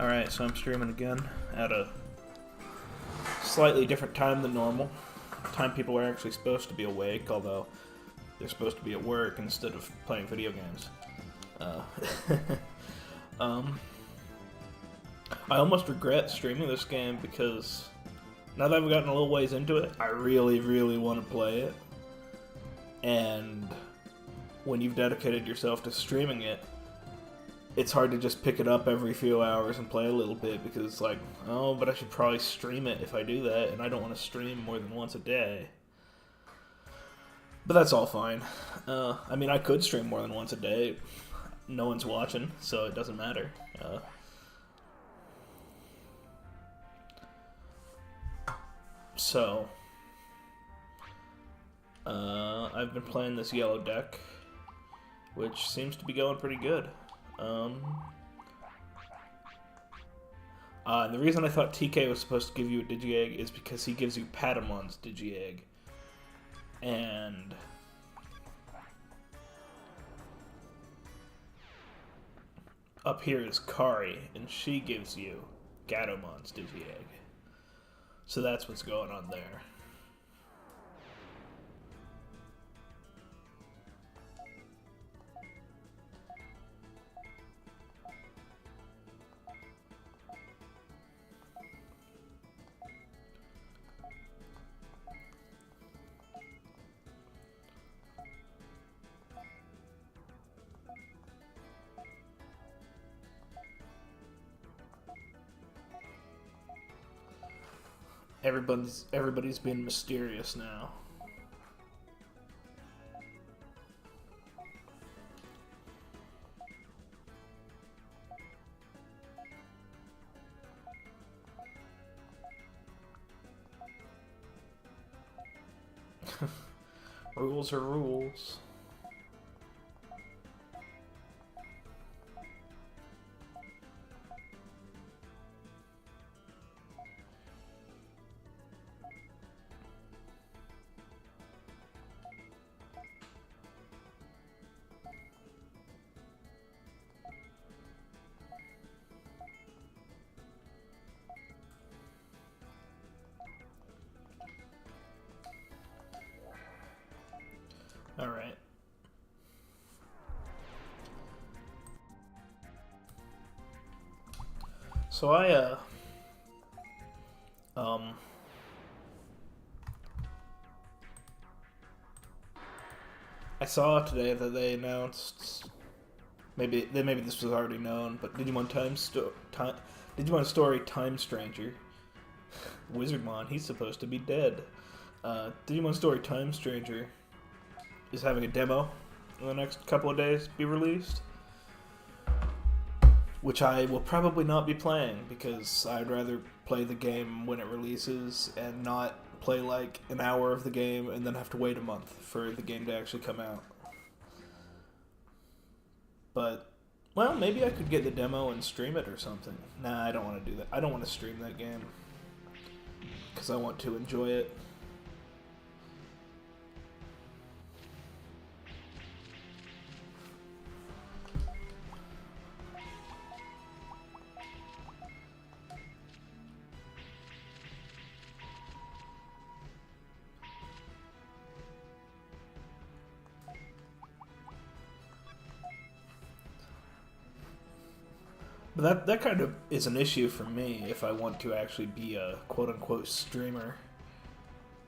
Alright, so I'm streaming again at a slightly different time than normal. Time people are actually supposed to be awake, although they're supposed to be at work instead of playing video games. Uh, I almost regret streaming this game because now that I've gotten a little ways into it, I really, really want to play it. And when you've dedicated yourself to streaming it, it's hard to just pick it up every few hours and play a little bit because it's like, oh, but I should probably stream it if I do that, and I don't want to stream more than once a day. But that's all fine. I mean, I could stream more than once a day. No one's watching, so it doesn't matter. I've been playing this yellow deck, which seems to be going pretty good. And the reason I thought TK was supposed to give you a Digi-Egg is because he gives you Patamon's Digi-Egg. And up here is Kari, and she gives you Gatomon's Digi-Egg. So that's what's going on there. Everybody's being mysterious now. Rules are rules. Alright. So I saw today that they announced, maybe this was already known, but Digimon Story Time Stranger, Wizardmon, he's supposed to be dead. Digimon Story Time Stranger is having a demo in the next couple of days be released, which I will probably not be playing because I'd rather play the game when it releases and not play like an hour of the game and then have to wait a month for the game to actually come out. But, well, maybe I could get the demo and stream it or something. Nah, I don't want to do that. I don't want to stream that game because I want to enjoy it. But that kind of is an issue for me if I want to actually be a quote-unquote streamer.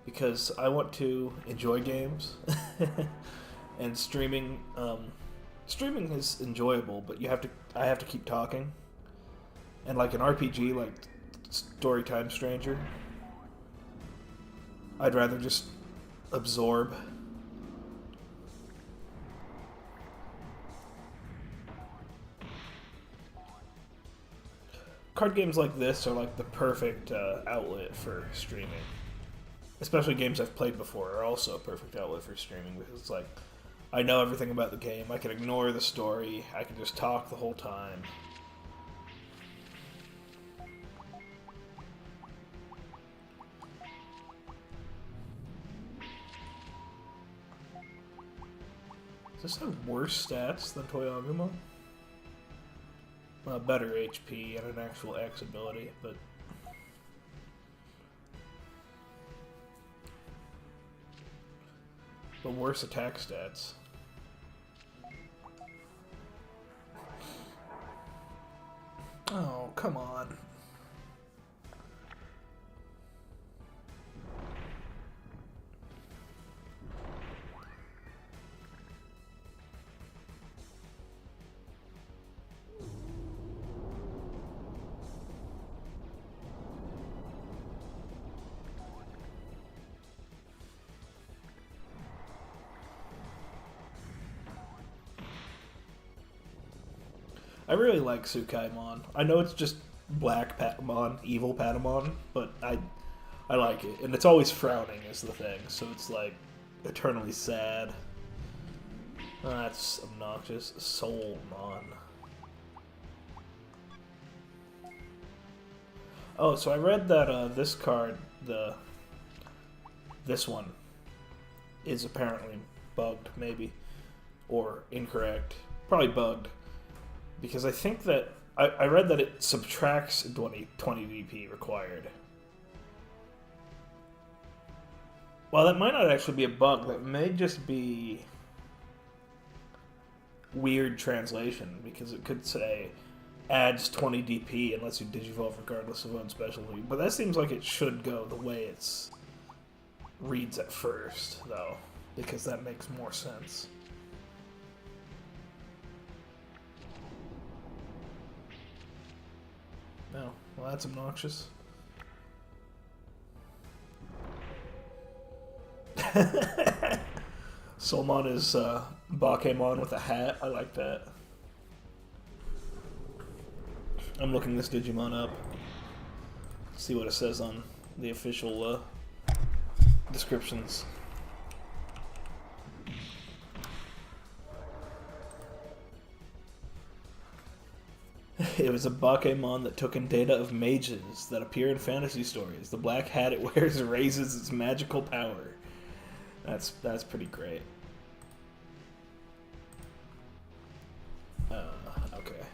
Because I want to enjoy games. And streaming is enjoyable, but I have to keep talking. And like an RPG like Storytime Stranger, I'd rather just absorb. Card games like this are like the perfect outlet for streaming. Especially games I've played before are also a perfect outlet for streaming because it's like, I know everything about the game, I can ignore the story, I can just talk the whole time. Does this have worse stats than Toyaguma? better HP and an actual X ability, but worse attack stats. Oh, come on. I really like Tsukaimon. I know it's just black Patamon, evil Patamon, but I like it. And it's always frowning is the thing, so it's like eternally sad. Oh, that's obnoxious. Soulmon. Oh, so I read that this card, this one, is apparently bugged, maybe. Or incorrect. Probably bugged. Because I think that I read that it subtracts 20 DP required. Well, that might not actually be a bug. That may just be weird translation, because it could say adds 20 DP and lets you digivolve regardless of own specialty. But that seems like it should go the way it's reads at first, though, because that makes more sense. No. Well, that's obnoxious. Soulmon is Bakemon with a hat. I like that. I'm looking this Digimon up. See what it says on the official descriptions. It was a Bakemon that took in data of mages that appear in fantasy stories. The black hat it wears raises its magical power. That's pretty great. Okay.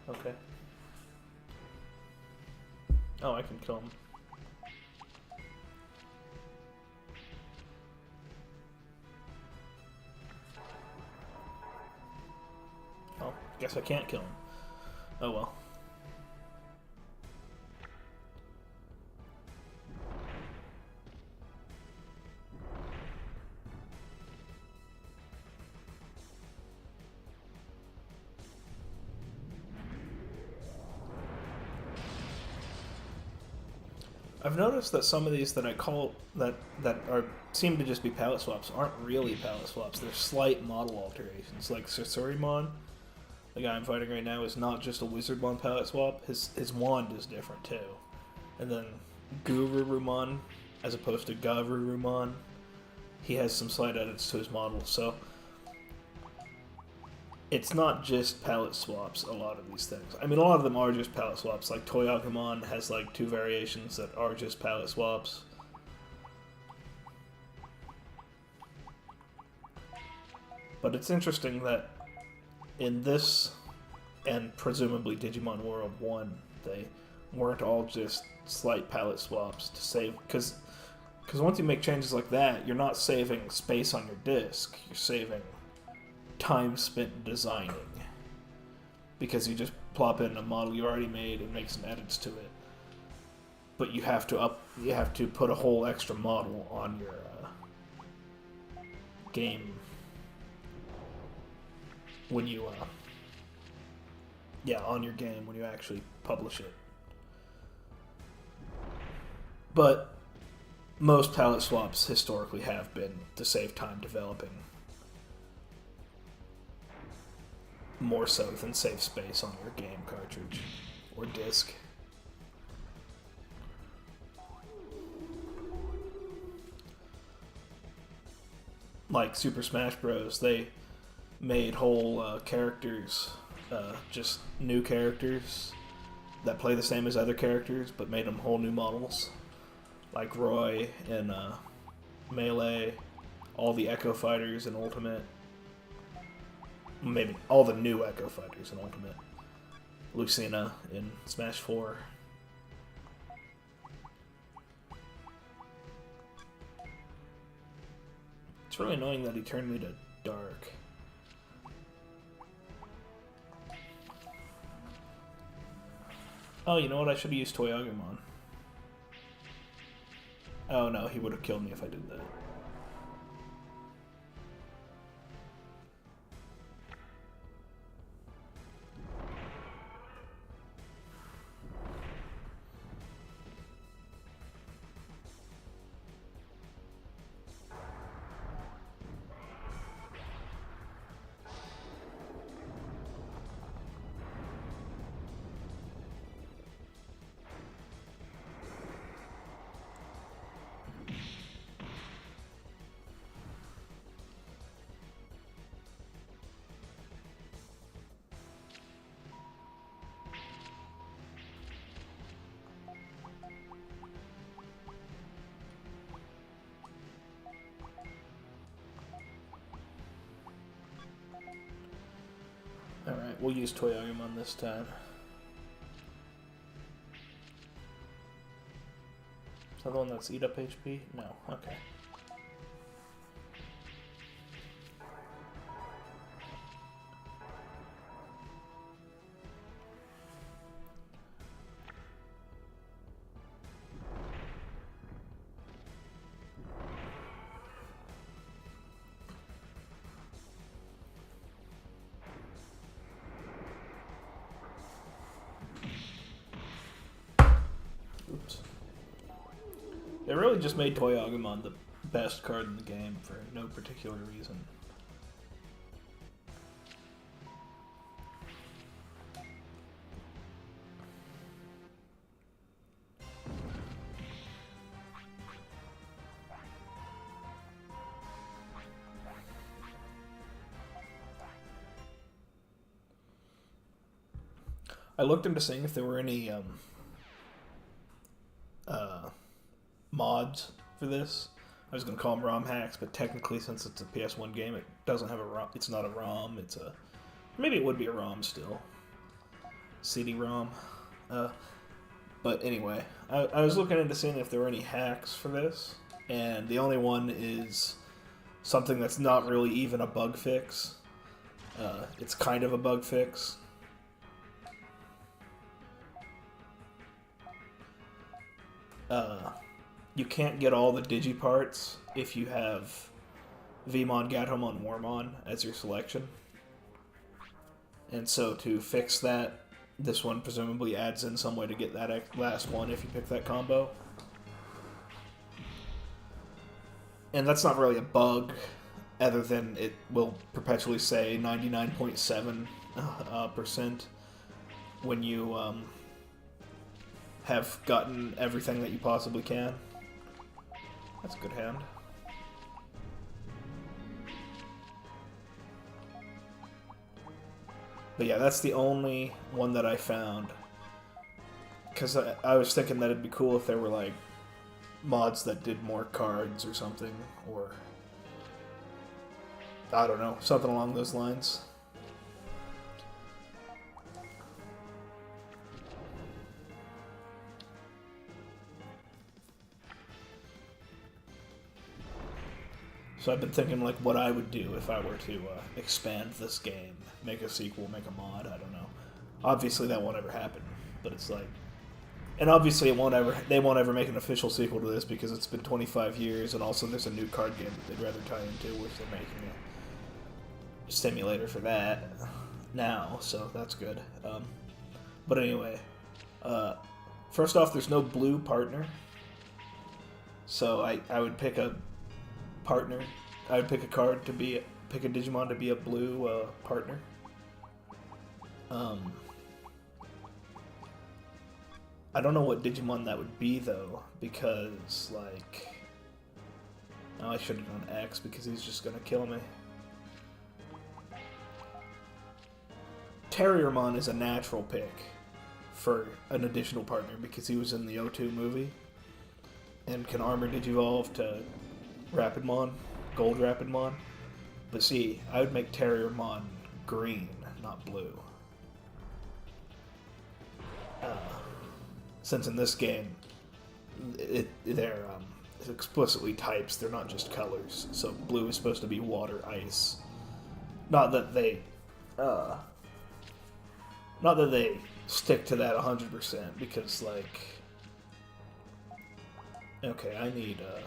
Okay. Oh, I can kill him. Oh, guess I can't kill him. Oh well. I've noticed that some of these that I call that seem to just be palette swaps aren't really palette swaps. They're slight model alterations. Like Susurimon, the guy I'm fighting right now, is not just a Wizardmon palette swap. His wand is different too. And then Gururumon, as opposed to Gavurumon, he has some slight edits to his model. So it's not just palette swaps, a lot of these things. I mean, a lot of them are just palette swaps. Like Toyagumon has like 2 variations that are just palette swaps. But it's interesting that in this, and presumably Digimon World 1, they weren't all just slight palette swaps to save, because Because once you make changes like that, you're not saving space on your disk. You're saving time spent designing. Because you just plop in a model you already made and make some edits to it. But you have to put a whole extra model on your game when you on your game when you actually publish it. But most palette swaps historically have been to save time developing, more so than save space on your game cartridge or disc. Like Super Smash Bros., they made whole characters, just new characters that play the same as other characters, but made them whole new models. Like Roy in Melee, all the Echo Fighters in Ultimate, maybe all the new Echo Fighters in Ultimate, Lucina in Smash 4. It's really annoying that he turned me to dark. Oh, you know what? I should have used Toyagumon. Oh no, he would have killed me if I did that. Alright, we'll use Toyagumon this time. Is that the one that's eat up HP? No, okay. Oops. They really just made Toyagumon the best card in the game for no particular reason. I looked into seeing if there were any mods for this. I was going to call them ROM hacks, but technically, since it's a PS1 game, it doesn't have a ROM. It's not a ROM. It's a maybe it would be a ROM still, CD-ROM. But anyway, I was looking into seeing if there were any hacks for this, and the only one is something that's not really even a bug fix. It's kind of a bug fix. You can't get all the Digiparts if you have Vmon, Gatomon, Wormmon as your selection. And so to fix that, this one presumably adds in some way to get that last one if you pick that combo. And that's not really a bug, other than it will perpetually say 99.7% when you have gotten everything that you possibly can. That's a good hand. But yeah, that's the only one that I found. Because I was thinking that it'd be cool if there were, like, mods that did more cards or something. Or, I don't know, something along those lines. So I've been thinking like what I would do if I were to expand this game, make a sequel, make a mod. I don't know. Obviously that won't ever happen, but it's like, and obviously they won't ever make an official sequel to this because it's been 25 years, and also there's a new card game that they'd rather tie into, which they're making a simulator for that now, so that's good. But anyway, first off, there's no blue partner, so I would pick a partner. I would pick a card to pick a Digimon to be a blue partner. I don't know what Digimon that would be though, because like, oh, I should have done X because he's just gonna kill me. Terriermon is a natural pick for an additional partner because he was in the O2 movie and can armor digivolve to Rapidmon, Gold Rapidmon. But see, I would make Terriermon green, not blue. Since in this game, they're explicitly types, they're not just colors. So blue is supposed to be water, ice. Not that they stick to that 100%, because like, okay, I need Digimon.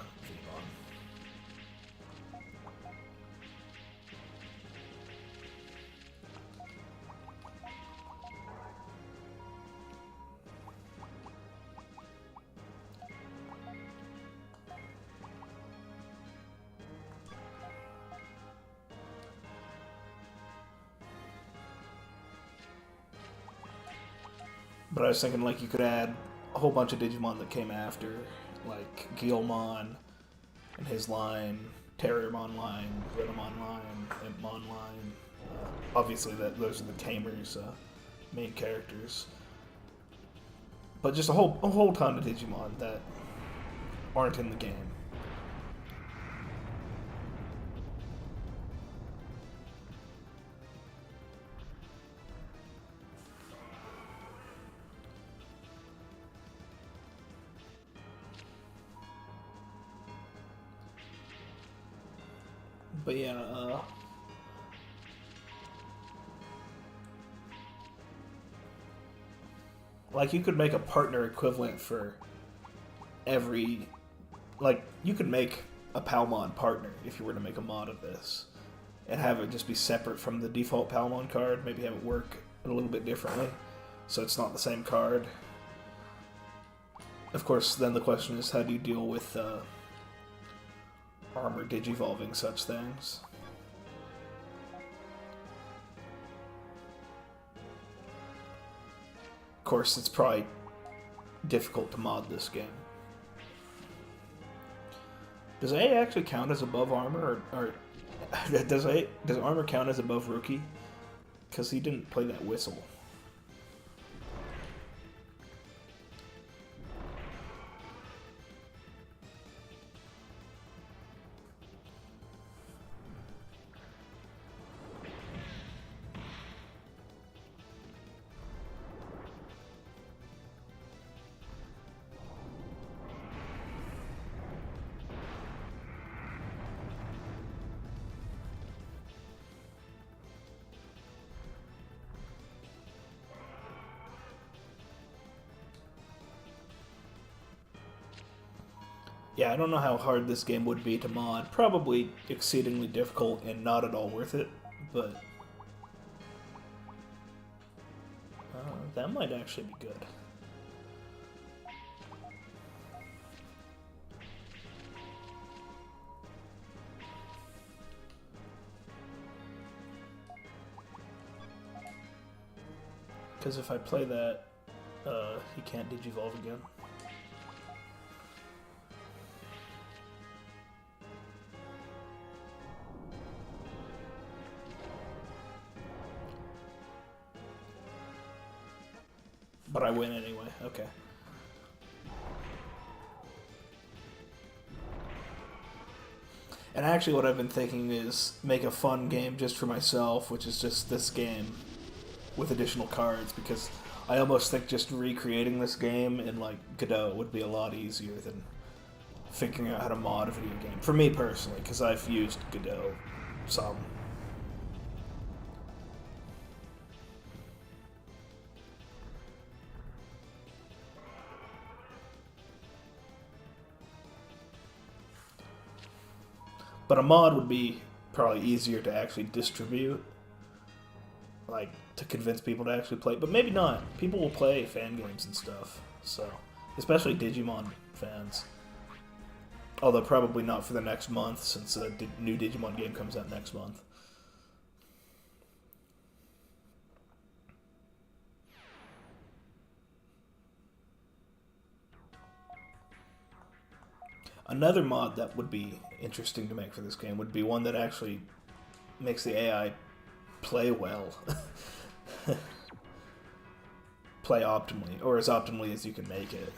But I was thinking, like, you could add a whole bunch of Digimon that came after, like Guilmon and his line, Terriermon line, Renamon line, Impmon line. Obviously, those are the Tamers' main characters. But just a whole ton of Digimon that aren't in the game. But yeah, like you could make a partner equivalent for every, like you could make a Palmon partner if you were to make a mod of this, and have it just be separate from the default Palmon card. Maybe have it work a little bit differently, so it's not the same card. Of course, then the question is, how do you deal with armor digivolving such things? Of course, it's probably difficult to mod this game. Does A actually count as above armor, or does armor count as above rookie? Because he didn't play that whistle. Yeah, I don't know how hard this game would be to mod. Probably exceedingly difficult and not at all worth it, but that might actually be good. Because if I play that, he can't digivolve again. But I win anyway, okay. And actually what I've been thinking is make a fun game just for myself, which is just this game with additional cards, because I almost think just recreating this game in like Godot would be a lot easier than figuring out how to mod a video game. For me personally, because I've used Godot some. But a mod would be probably easier to actually distribute, like to convince people to actually play. But maybe not. People will play fan games and stuff, so especially Digimon fans. Although probably not for the next month, since a new Digimon game comes out next month. Another mod that would be interesting to make for this game would be one that actually makes the AI play well. Play optimally, or as optimally as you can make it.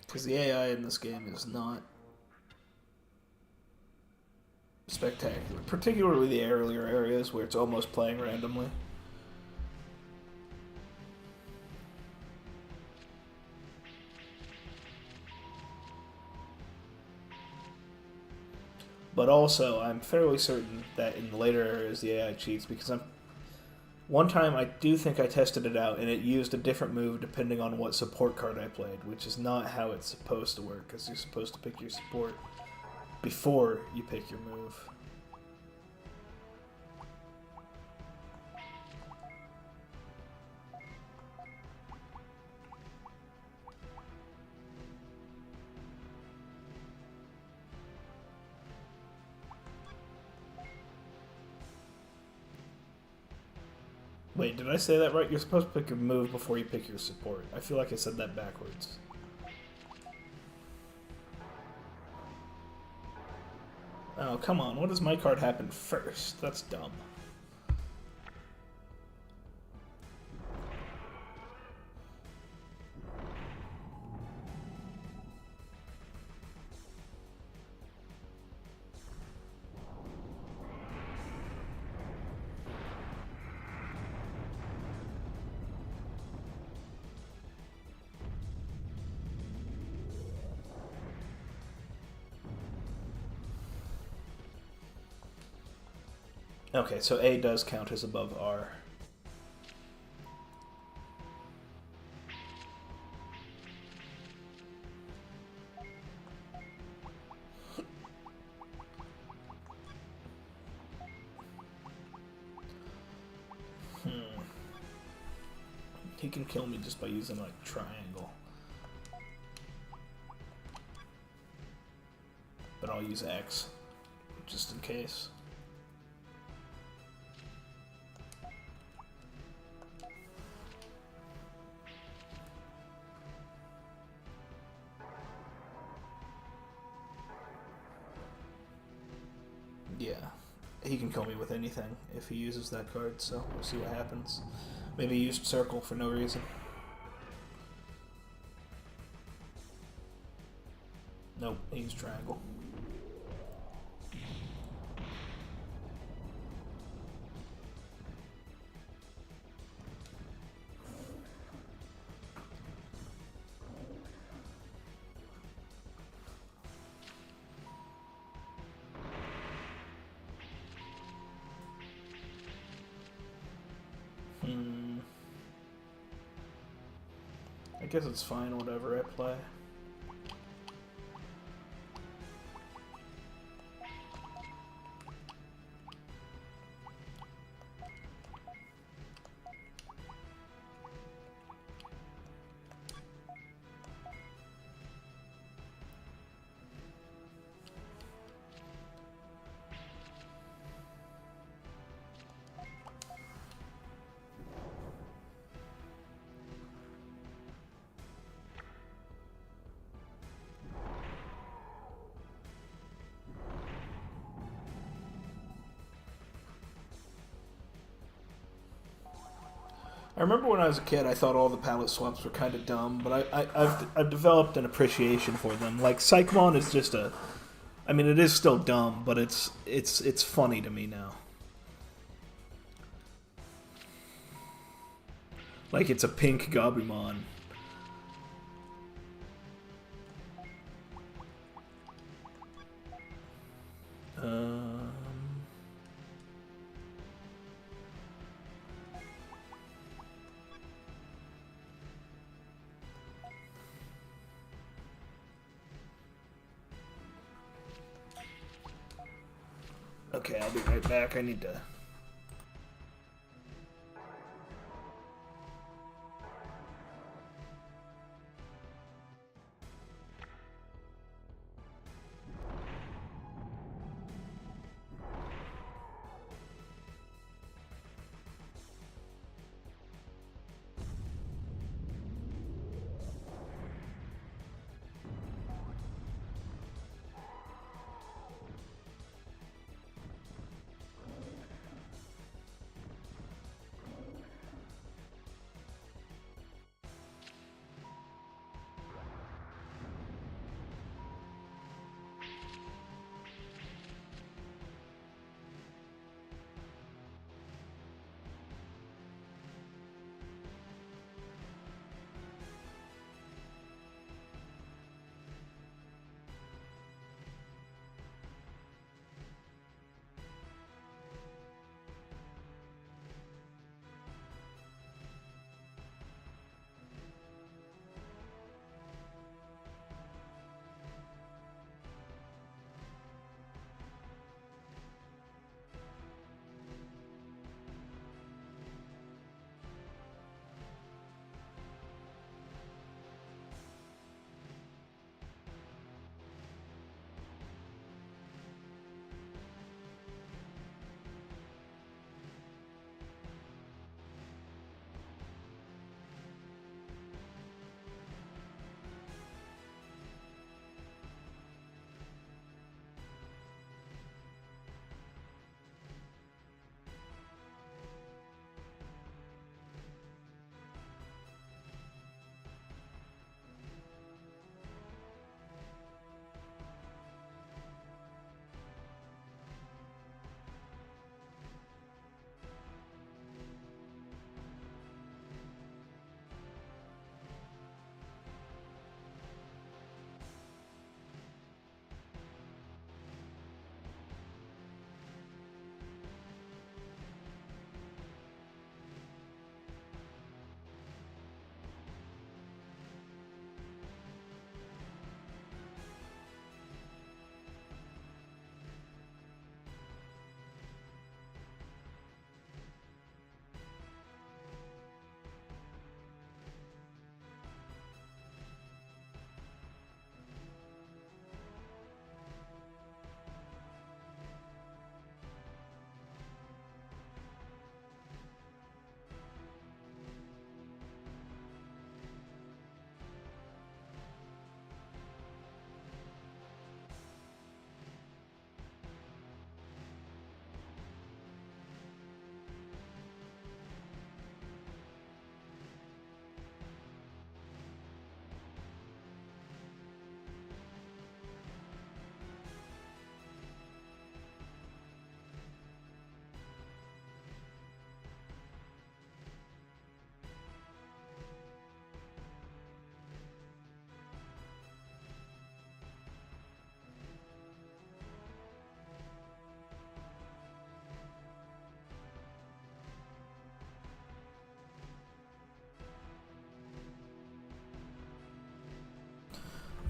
Because the AI in this game is not spectacular, particularly the earlier areas where it's almost playing randomly. But also, I'm fairly certain that in the later areas the AI cheats, because one time I do think I tested it out and it used a different move depending on what support card I played, which is not how it's supposed to work, because you're supposed to pick your support before you pick your move. Wait, did I say that right? You're supposed to pick your move before you pick your support. I feel like I said that backwards. Oh, come on. What does my card happen first? That's dumb. Okay, so A does count as above R. He can kill me just by using, like, triangle. But I'll use X, just in case. Yeah, he can kill me with anything if he uses that card, so we'll see what happens. Maybe he used circle for no reason. Nope, he used triangle. I guess it's fine, whatever I play. I remember when I was a kid, I thought all the palette swaps were kind of dumb, but I've developed an appreciation for them. Like Psychmon is just a, I mean, it is still dumb, but it's funny to me now. Like it's a pink Gabumon. Um, okay, I'll be right back. I need to.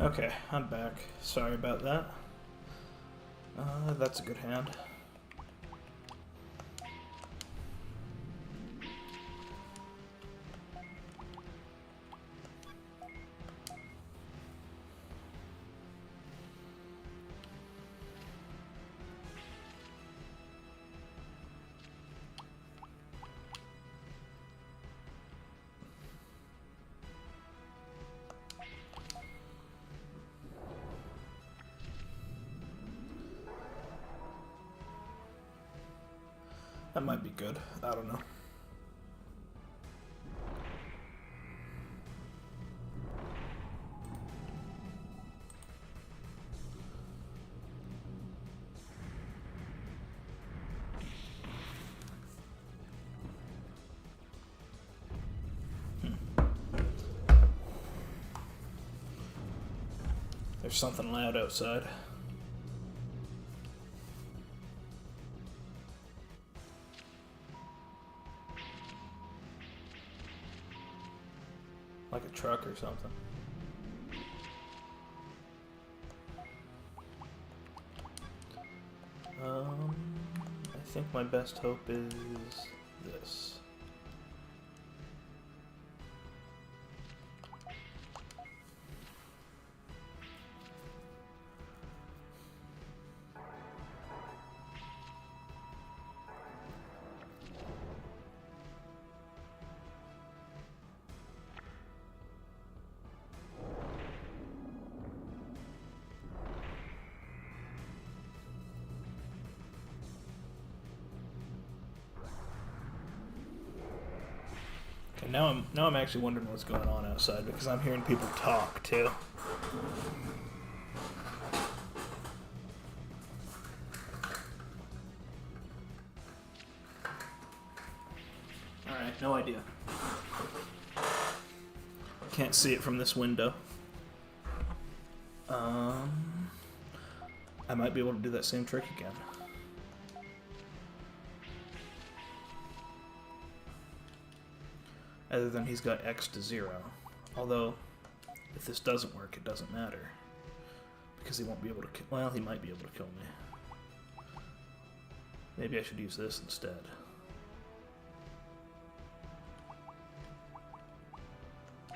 Okay, I'm back. Sorry about that. That's a good hand. That might be good. I don't know. There's something loud outside. Like a truck or something. I think my best hope is this. Okay, now I'm actually wondering what's going on outside because I'm hearing people talk too. Alright, no idea. Can't see it from this window. I might be able to do that same trick again. Other than he's got X to 0. Although, if this doesn't work, it doesn't matter. Because he won't be able to kill... Well, he might be able to kill me. Maybe I should use this instead.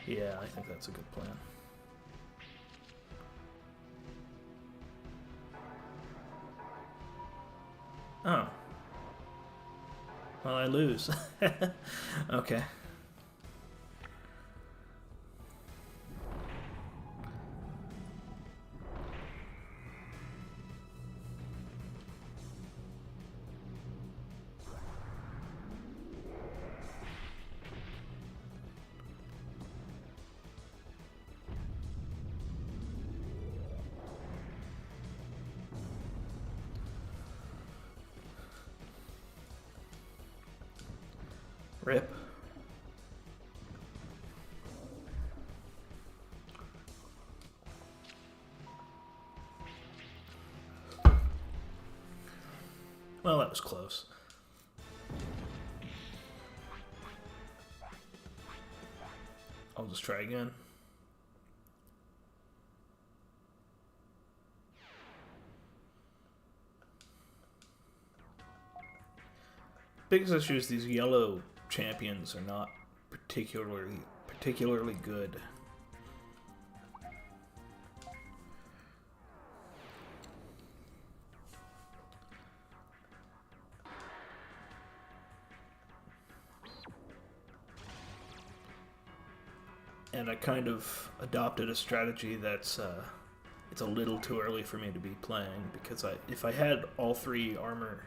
Yeah, I think that's a good plan. Oh. Well, I lose. Okay. Rip. Well, that was close. I'll just try again. Biggest issue is these yellow champions are not particularly good. And I kind of adopted a strategy that's it's a little too early for me to be playing because if I had all three armor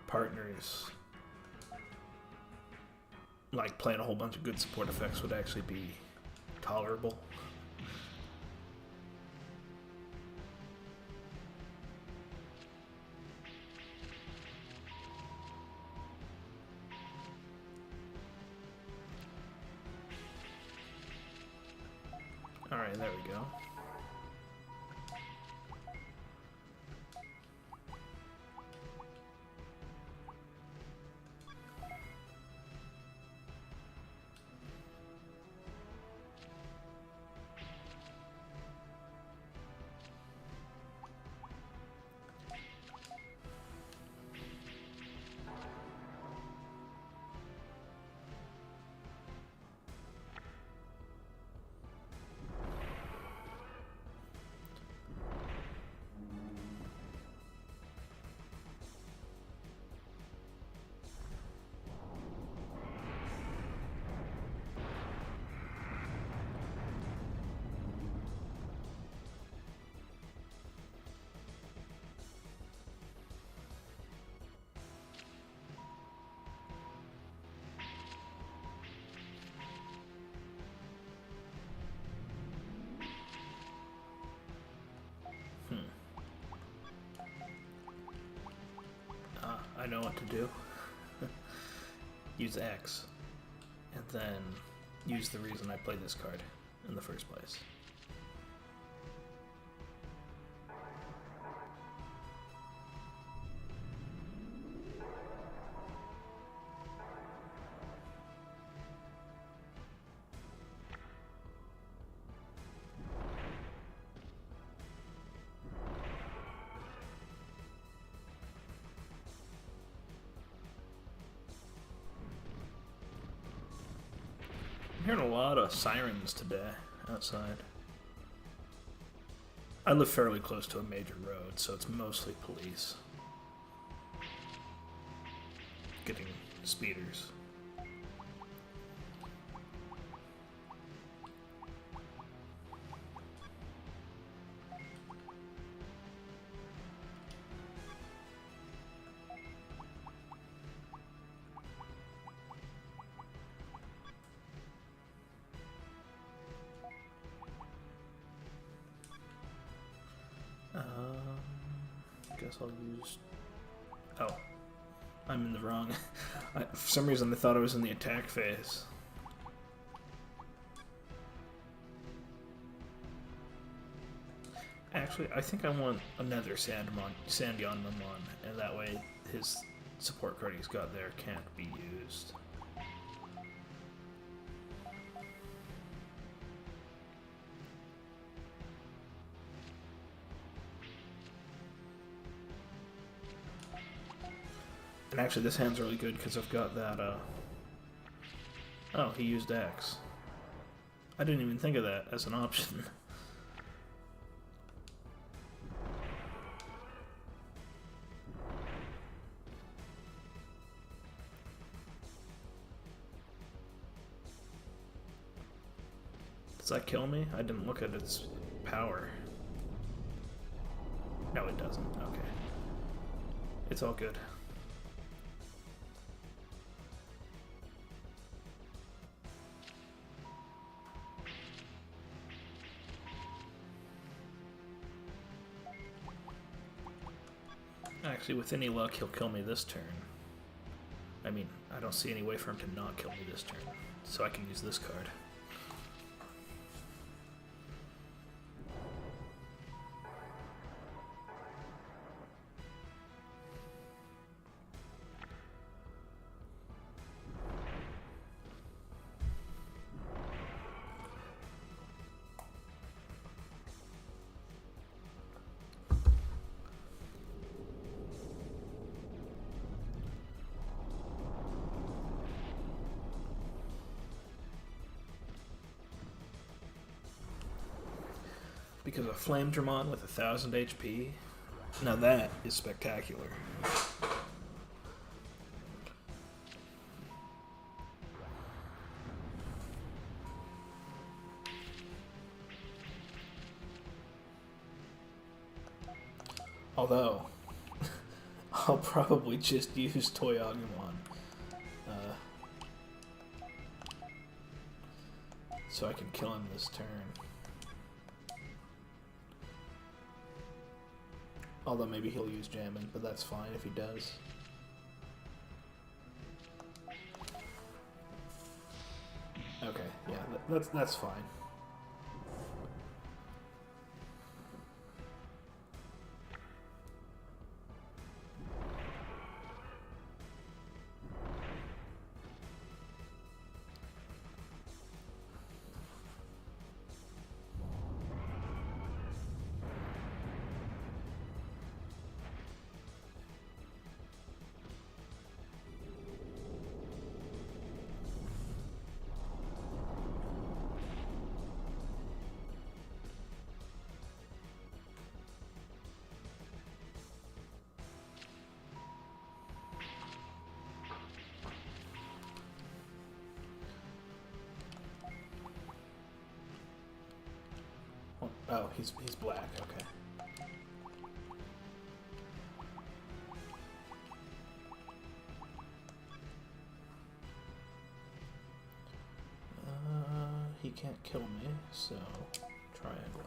partners, like playing a whole bunch of good support effects would actually be tolerable. Alright, there we go. I know what to do. Use X, and then use the reason I played this card in the first place. hearing a lot of sirens today outside. I live fairly close to a major road, so it's mostly police. Getting speeders. Guess I'll use... Oh. I'm in the wrong... For some reason I thought I was in the attack phase. Actually, I think I want another Sandyon Mamon, and that way his support card he's got there can't be used. And actually this hand's really good because I've got that, Oh, he used X. I didn't even think of that as an option. Does that kill me? I didn't look at its power. No, it doesn't. Okay. It's all good. Actually, with any luck, he'll kill me this turn. I mean, I don't see any way for him to not kill me this turn, so I can use this card. Because a Flame Digimon with 1000 HP, now that is spectacular. Although, I'll probably just use Toyagumon. So I can kill him this turn. Although maybe he'll use jamming, but that's fine if he does. Okay, yeah, that's fine. Oh, he's black, okay. He can't kill me, so triangle.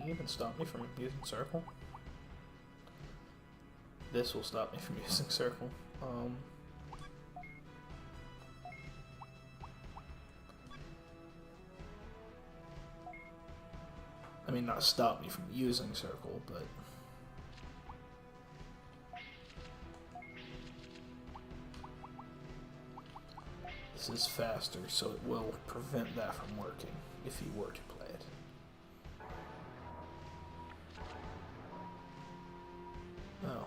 anything even stop me from using circle? This will stop me from using circle. I mean, not stop me from using circle, but... This is faster, so it will prevent that from working if you were to play it. Oh.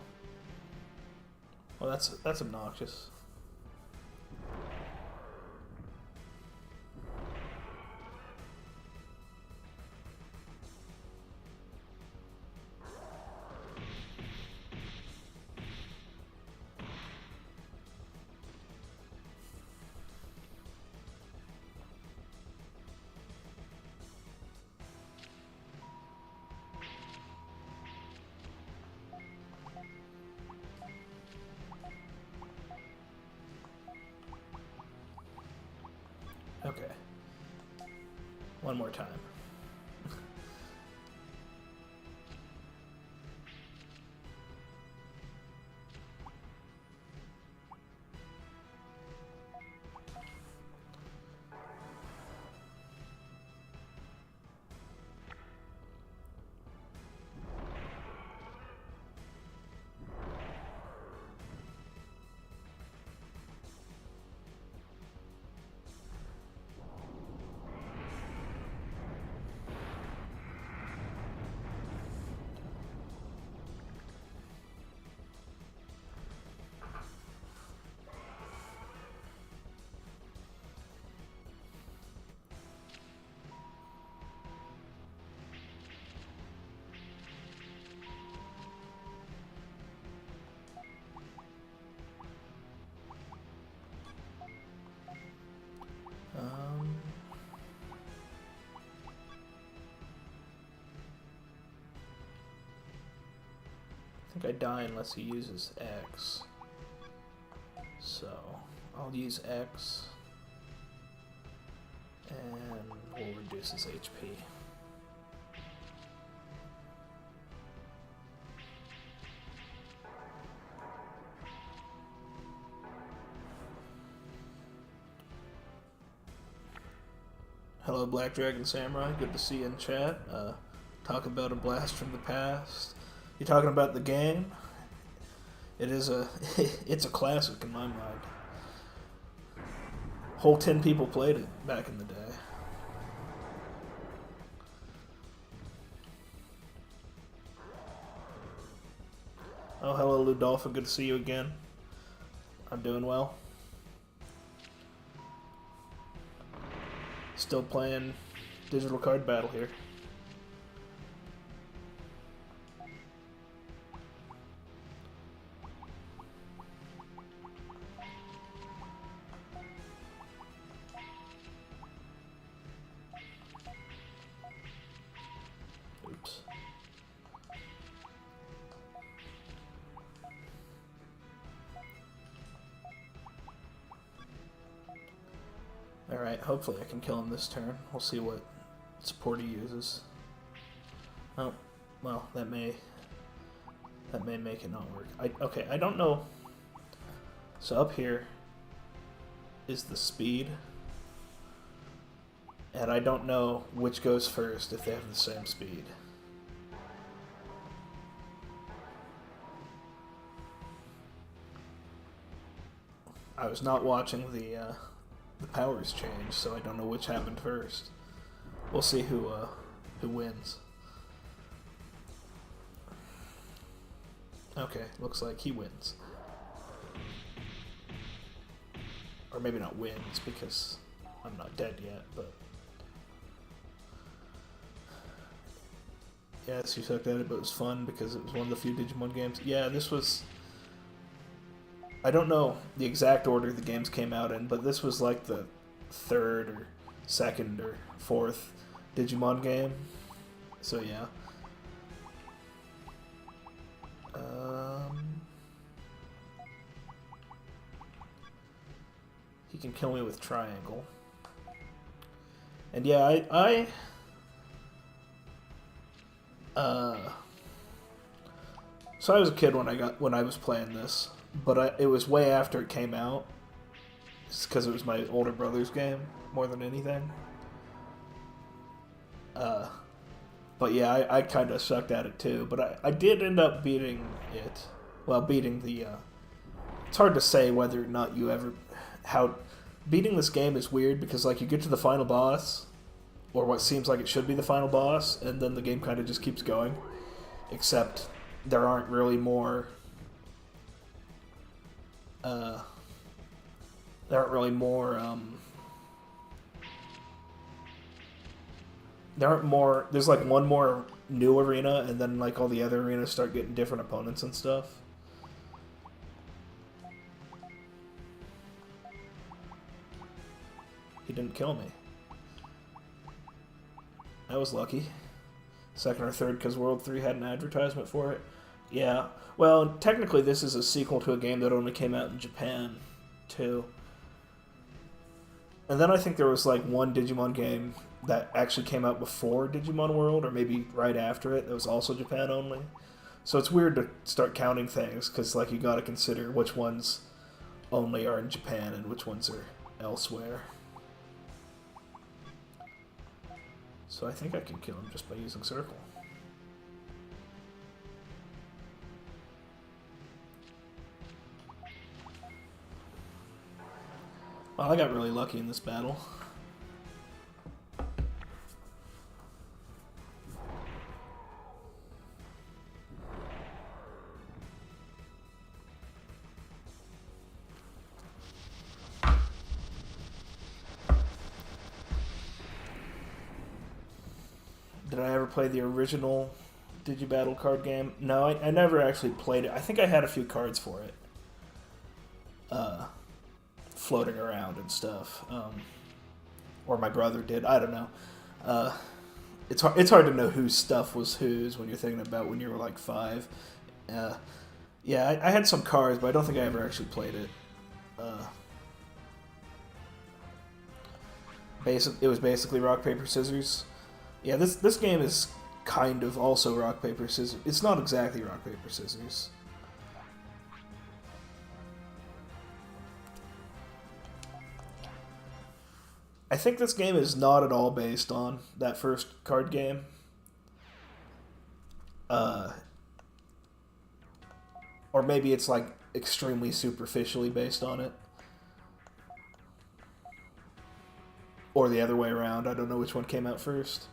Well, that's obnoxious. Okay. One more time. I think I die unless he uses X. So, I'll use X. And we'll reduce his HP. Hello, Black Dragon Samurai. Good to see you in chat. Talk about a blast from the past. You talking about the game? It is a it's a classic in my mind. Whole 10 people played it back in the day. Oh, hello, Ludolpha. Good to see you again. I'm doing well. Still playing Digital Card Battle here. Oops. Alright, hopefully I can kill him this turn. We'll see what support he uses. Oh, well, that may make it not work. Okay, I don't know. So up here is the speed. And I don't know which goes first if they have the same speed. I was not watching the powers change, so I don't know which happened first. We'll see who wins. Okay, looks like he wins. Or maybe not wins, because I'm not dead yet, but... Yes, you sucked at it, but it was fun because it was one of the few Digimon games. Yeah, this was... I don't know the exact order the games came out in, but this was like the third or second or fourth Digimon game. So yeah. He can kill me with triangle. And yeah, Uh, so I was a kid when I was playing this, but it was way after it came out. It's because it was my older brother's game more than anything. Uh, but yeah, I kind of sucked at it too. But I did end up beating it. Well, beating the. It's hard to say whether or not you ever. How. Beating this game is weird because, like, you get to the final boss, or what seems like it should be the final boss, and then the game kind of just keeps going. Except there aren't really more. There aren't really more. There aren't more. There's like one more new arena, and then like all the other arenas start getting different opponents and stuff. He didn't kill me. I was lucky. Second or third because World 3 had an advertisement for it. Yeah. Well, technically this is a sequel to a game that only came out in Japan, too. And then I think there was like one Digimon game that actually came out before Digimon World, or maybe right after it, that was also Japan only. So it's weird to start counting things, because like you gotta consider which ones only are in Japan and which ones are elsewhere. So I think I can kill him just by using Circle. Well, I got really lucky in this battle. Did I ever play the original Digibattle card game? No, I never actually played it. I think I had a few cards for it. Floating around and stuff. Or my brother did. I don't know. It's hard to know whose stuff was whose when you're thinking about when you were like 5. Yeah, I had some cards, but I don't think I ever actually played it. It was basically rock, paper, scissors. Yeah, this game is kind of also rock, paper, scissors. It's not exactly rock, paper, scissors. I think this game is not at all based on that first card game. Or maybe it's like extremely superficially based on it. Or the other way around. I don't know which one came out first.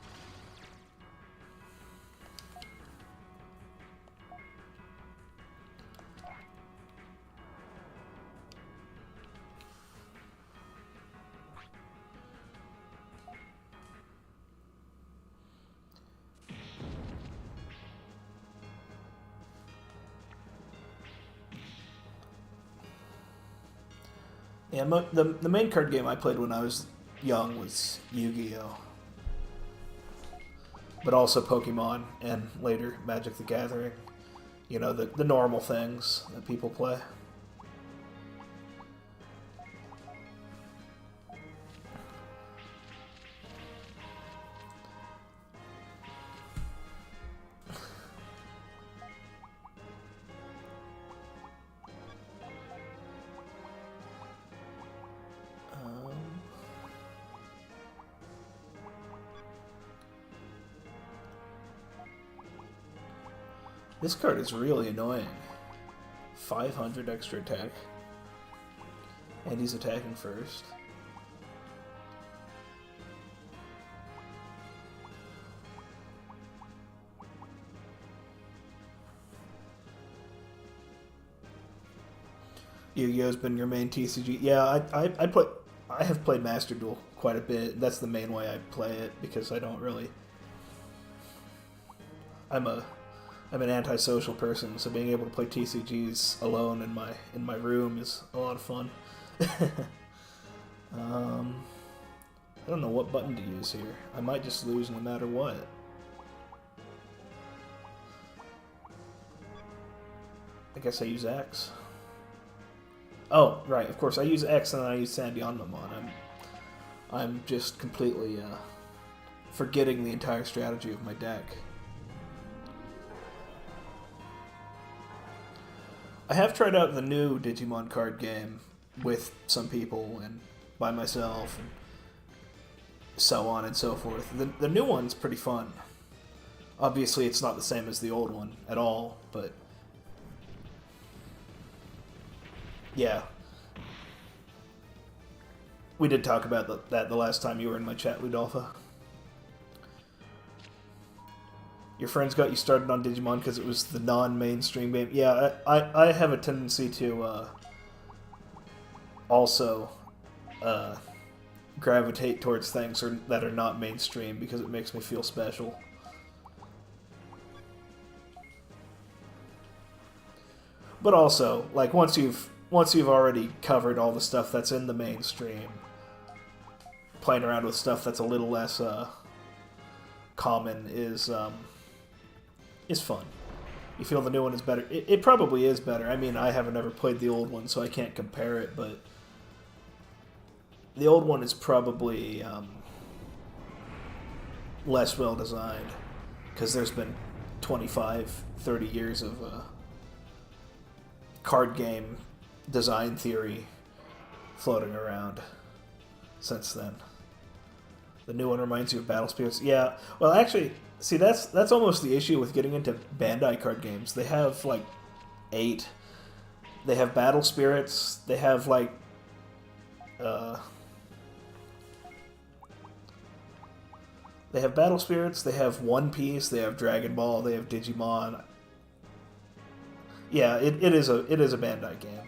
Yeah, the main card game I played when I was young was Yu-Gi-Oh! But also Pokemon, and later Magic the Gathering. You know, the normal things that people play. This card is really annoying. 500 extra attack. And he's attacking first. Yu-Gi-Oh's been your main TCG. Yeah, I have played Master Duel quite a bit. That's the main way I play it, because I don't really... I'm an antisocial person, so being able to play TCGs alone in my room is a lot of fun. I don't know what button to use here. I might just lose no matter what. I guess I use X. Oh, right, of course, I use X and then I use Sandyanmamon. I'm just completely forgetting the entire strategy of my deck. I have tried out the new Digimon card game with some people and by myself and so on and so forth. The new one's pretty fun. Obviously, it's not the same as the old one at all, but yeah. We did talk about that the last time you were in my chat, Ludolpha. Your friends got you started on Digimon because it was the non-mainstream game. Yeah, I have a tendency to also gravitate towards things that are not mainstream because it makes me feel special. But also, like once you've already covered all the stuff that's in the mainstream, playing around with stuff that's a little less common is fun. You feel the new one is better. It probably is better. I mean, I haven't ever played the old one, so I can't compare it, but the old one is probably less well designed because there's been 25, 30 years of card game design theory floating around since then. The new one reminds you of Battle Spirits. Yeah, well, actually, see, that's almost the issue with getting into Bandai card games. They have, like, 8. They have Battle Spirits. They have, like, they have Battle Spirits. They have One Piece. They have Dragon Ball. They have Digimon. Yeah, it is a Bandai game.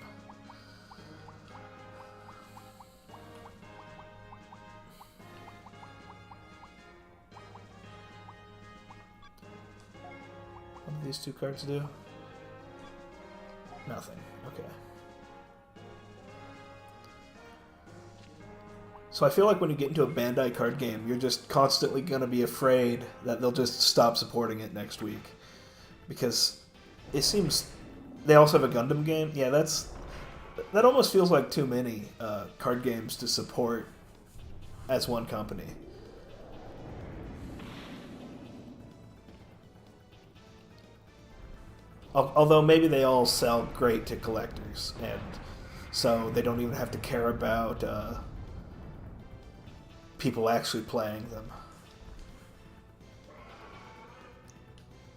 What do these two cards do? Nothing. Okay. So I feel like when you get into a Bandai card game, you're just constantly going to be afraid that they'll just stop supporting it next week. Because it seems... They also have a Gundam game? Yeah, that almost feels like too many card games to support as one company. Although maybe they all sell great to collectors, and so they don't even have to care about people actually playing them.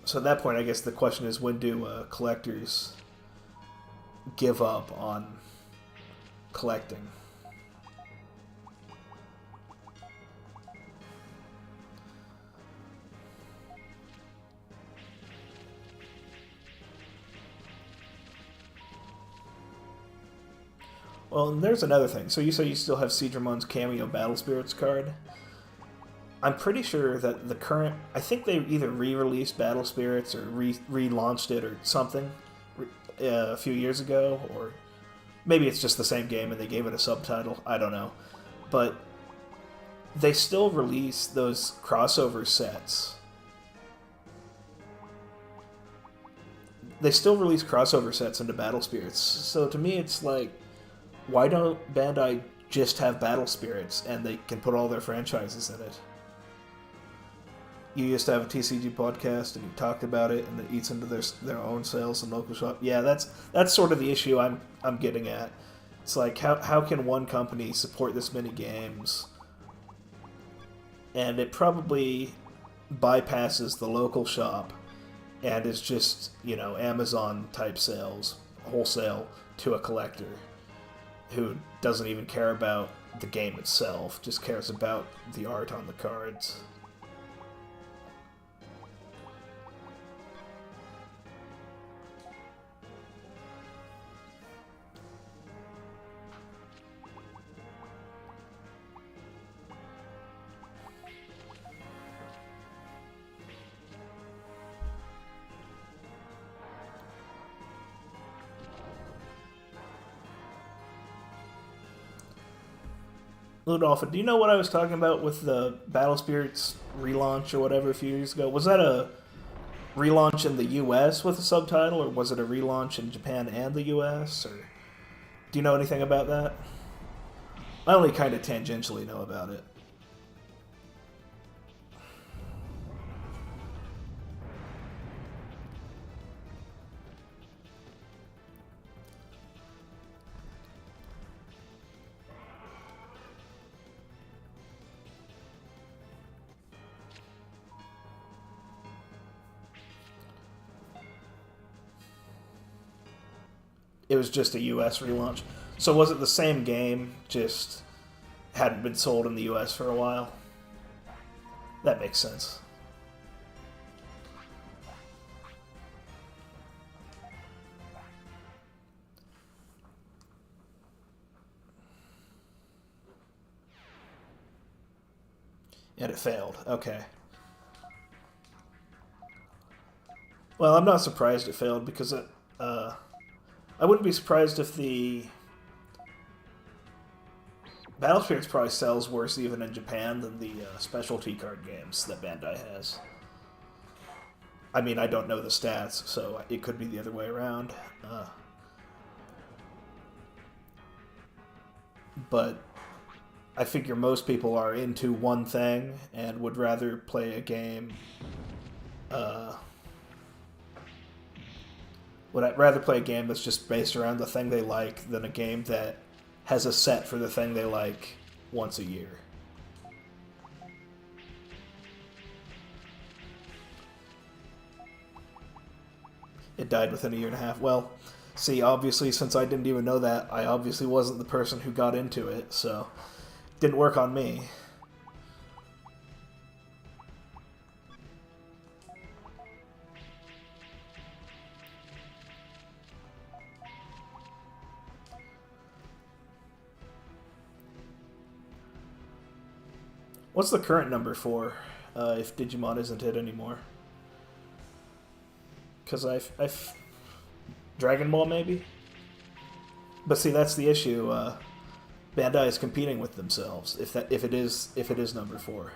So at that point, I guess the question is, when do collectors give up on collecting? Well, and there's another thing. So you say you still have Seadramon's Cameo Battle Spirits card. I'm pretty sure that the current... I think they either re-released Battle Spirits or relaunched it or something a few years ago, or maybe it's just the same game and they gave it a subtitle. I don't know. But they still release those crossover sets. They still release crossover sets into Battle Spirits. So to me, it's like, why don't Bandai just have Battle Spirits and they can put all their franchises in it? You used to have a TCG podcast and you talked about it, and it eats into their own sales and local shop. Yeah, that's sort of the issue I'm getting at. It's like, how can one company support this many games? And it probably bypasses the local shop and is just, Amazon type sales, wholesale, to a collector who doesn't even care about the game itself, just cares about the art on the cards. Ludolpha, do you know what I was talking about with the Battle Spirits relaunch or whatever a few years ago? Was that a relaunch in the US with a subtitle, or was it a relaunch in Japan and the US? Or do you know anything about that? I only kind of tangentially know about it. It was just a US relaunch. So was it the same game, just hadn't been sold in the US for a while? That makes sense. And it failed. Okay. Well, I'm not surprised it failed because I wouldn't be surprised if the Battle Spirits probably sells worse even in Japan than the specialty card games that Bandai has. I mean, I don't know the stats, so it could be the other way around. But I figure most people are into one thing and would rather play a game. Would I rather play a game that's just based around the thing they like than a game that has a set for the thing they like once a year? It died within a year and a half. Well, see, obviously, since I didn't even know that, I obviously wasn't the person who got into it, so it didn't work on me. What's the current number for if Digimon isn't it anymore? Because I've Dragon Ball maybe. But see, that's the issue. Bandai is competing with themselves. If it is number 4.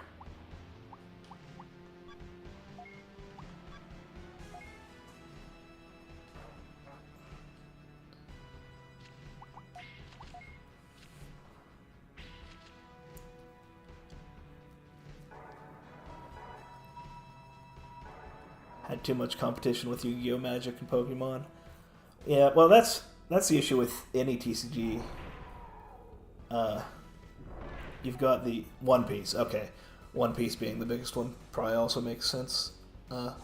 Had too much competition with Yu-Gi-Oh! Magic and Pokemon. Yeah, well, that's the issue with any TCG. You've got the One Piece. Okay, One Piece being the biggest one probably also makes sense. Or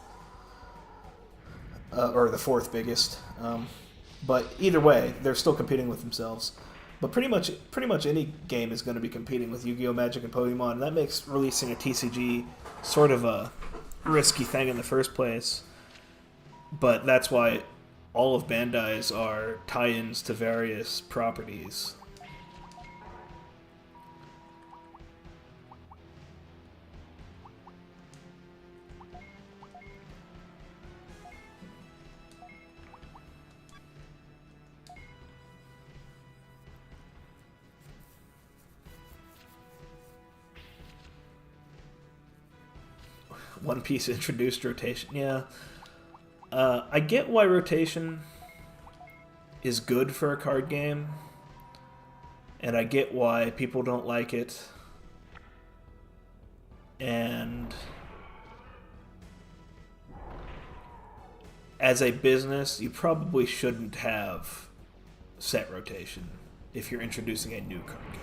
the 4th biggest. But either way, they're still competing with themselves. But pretty much any game is going to be competing with Yu-Gi-Oh! Magic and Pokemon, and that makes releasing a TCG sort of a risky thing in the first place. But that's why all of Bandai's are tie-ins to various properties. One Piece introduced rotation. Yeah. I get why rotation is good for a card game, and I get why people don't like it. And as a business, you probably shouldn't have set rotation if you're introducing a new card game.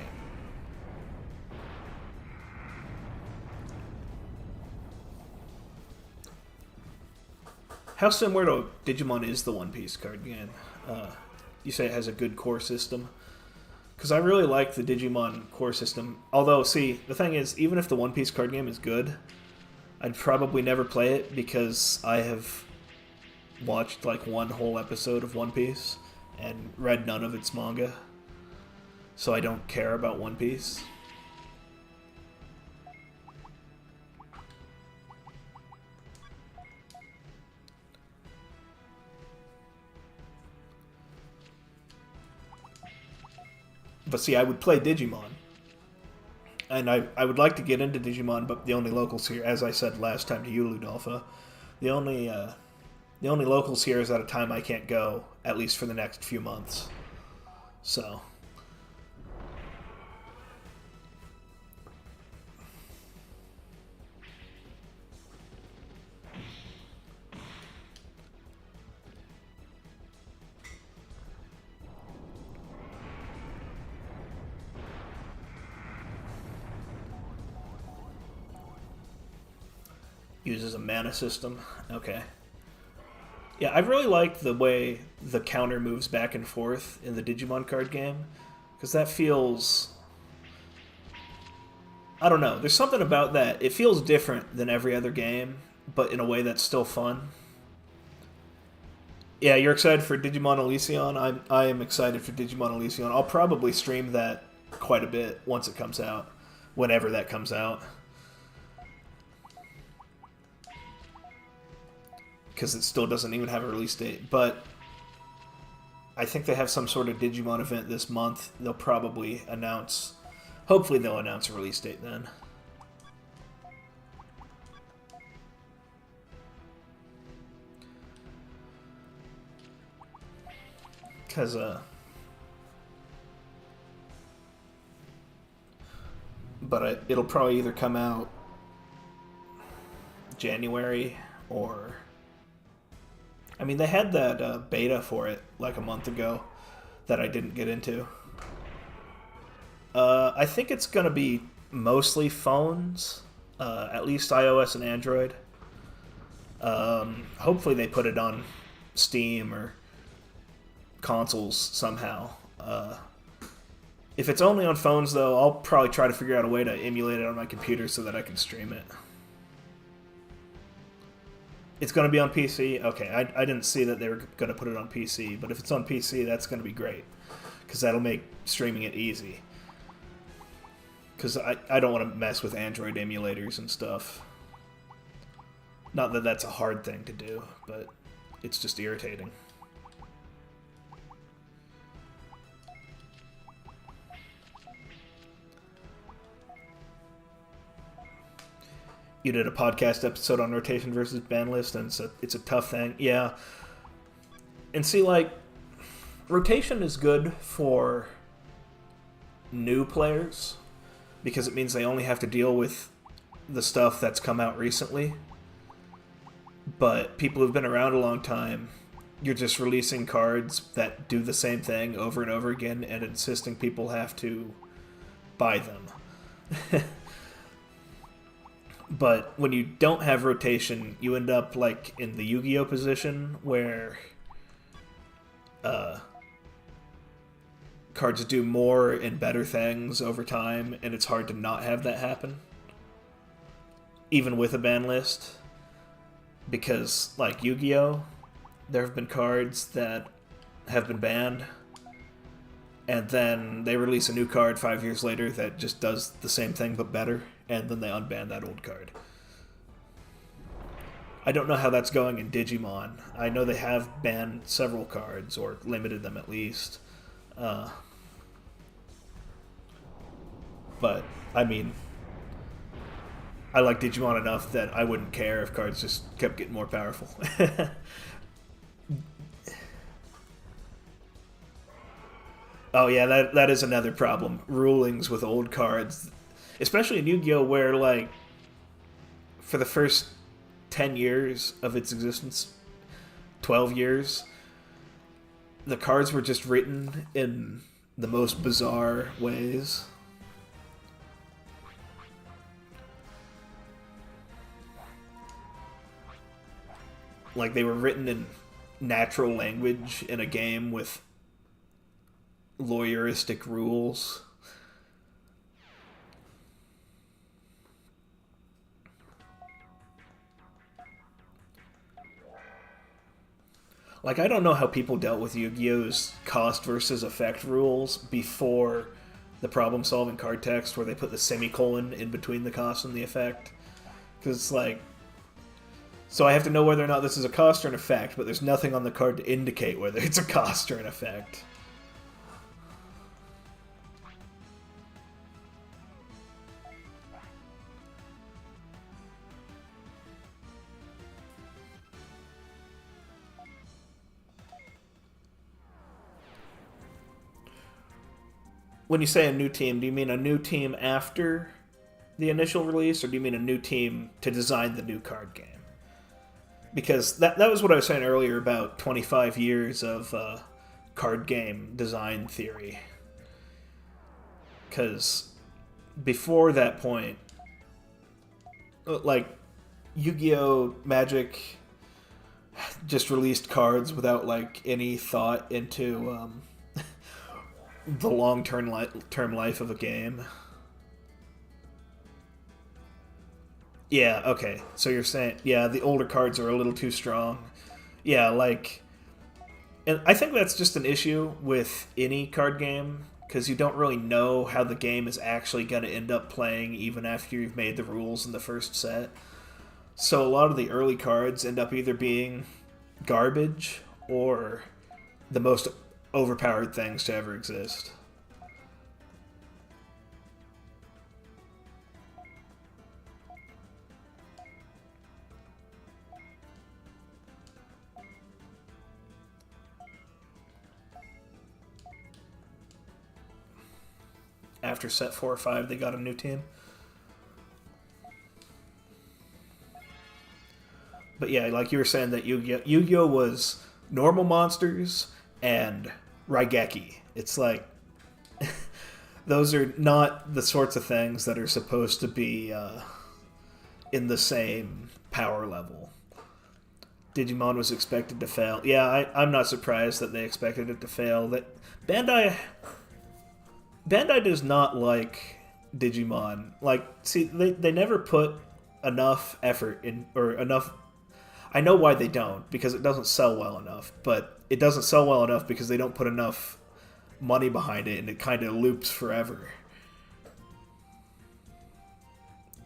How similar to Digimon is the One Piece card game? You say it has a good core system? Because I really like the Digimon core system. Although, see, the thing is, even if the One Piece card game is good, I'd probably never play it because I have watched like one whole episode of One Piece and read none of its manga. So I don't care about One Piece. But see, I would play Digimon. And I would like to get into Digimon, but the only locals here, as I said last time to you, Ludolpha, the only locals here is at a time I can't go, at least for the next few months. So uses a mana system. Okay. Yeah, I really like the way the counter moves back and forth in the Digimon card game, because that feels, I don't know. There's something about that. It feels different than every other game, but in a way that's still fun. Yeah, you're excited for Digimon Elysion. I am excited for Digimon Elysion. I'll probably stream that quite a bit once it comes out, whenever that comes out, because it still doesn't even have a release date. But I think they have some sort of Digimon event this month. They'll probably announce. Hopefully, they'll announce a release date then. Because, but it'll probably either come out January or. I mean, they had that beta for it like a month ago that I didn't get into. I think it's going to be mostly phones, at least iOS and Android. Hopefully, they put it on Steam or consoles somehow. If it's only on phones, though, I'll probably try to figure out a way to emulate it on my computer so that I can stream it. It's going to be on PC? Okay, I didn't see that they were going to put it on PC, but if it's on PC, that's going to be great, because that'll make streaming it easy. Because I don't want to mess with Android emulators and stuff. Not that that's a hard thing to do, but it's just irritating. You did a podcast episode on rotation versus ban list, and it's a tough thing. Yeah. And see, like, rotation is good for new players, because it means they only have to deal with the stuff that's come out recently. But people who've been around a long time, you're just releasing cards that do the same thing over and over again and insisting people have to buy them. But when you don't have rotation, you end up like in the Yu-Gi-Oh position where cards do more and better things over time, and it's hard to not have that happen, even with a ban list. Because, like Yu-Gi-Oh, there have been cards that have been banned, and then they release a new card 5 years later that just does the same thing but better, and then they unban that old card. I don't know how that's going in Digimon. I know they have banned several cards, or limited them at least. But, I mean, I like Digimon enough that I wouldn't care if cards just kept getting more powerful. Oh yeah, that is another problem. Rulings with old cards. Especially in Yu-Gi-Oh! Where, like, for the first 10 years of its existence, 12 years, the cards were just written in the most bizarre ways. Like, they were written in natural language in a game with lawyeristic rules. Like, I don't know how people dealt with Yu-Gi-Oh's cost versus effect rules before the problem-solving card text where they put the semicolon in between the cost and the effect. Because it's like, so I have to know whether or not this is a cost or an effect, but there's nothing on the card to indicate whether it's a cost or an effect. When you say a new team, do you mean a new team after the initial release, or do you mean a new team to design the new card game? Because that was what I was saying earlier about 25 years of card game design theory. Because before that point, like Yu-Gi-Oh! Magic, just released cards without like any thought into the term life of a game. Yeah, okay. So you're saying, yeah, the older cards are a little too strong. Yeah, like, and I think that's just an issue with any card game because you don't really know how the game is actually going to end up playing even after you've made the rules in the first set. So a lot of the early cards end up either being garbage or the most overpowered things to ever exist. After set 4 or 5, they got a new team. But yeah, like you were saying that Yu-Gi-Oh was normal monsters and Raigeki. It's like those are not the sorts of things that are supposed to be in the same power level. Digimon was expected to fail. Yeah, I'm not surprised that they expected it to fail. That Bandai does not like Digimon. Like, see, they never put enough effort in, or enough. I know why they don't, because it doesn't sell well enough, but it doesn't sell well enough because they don't put enough money behind it and it kind of loops forever.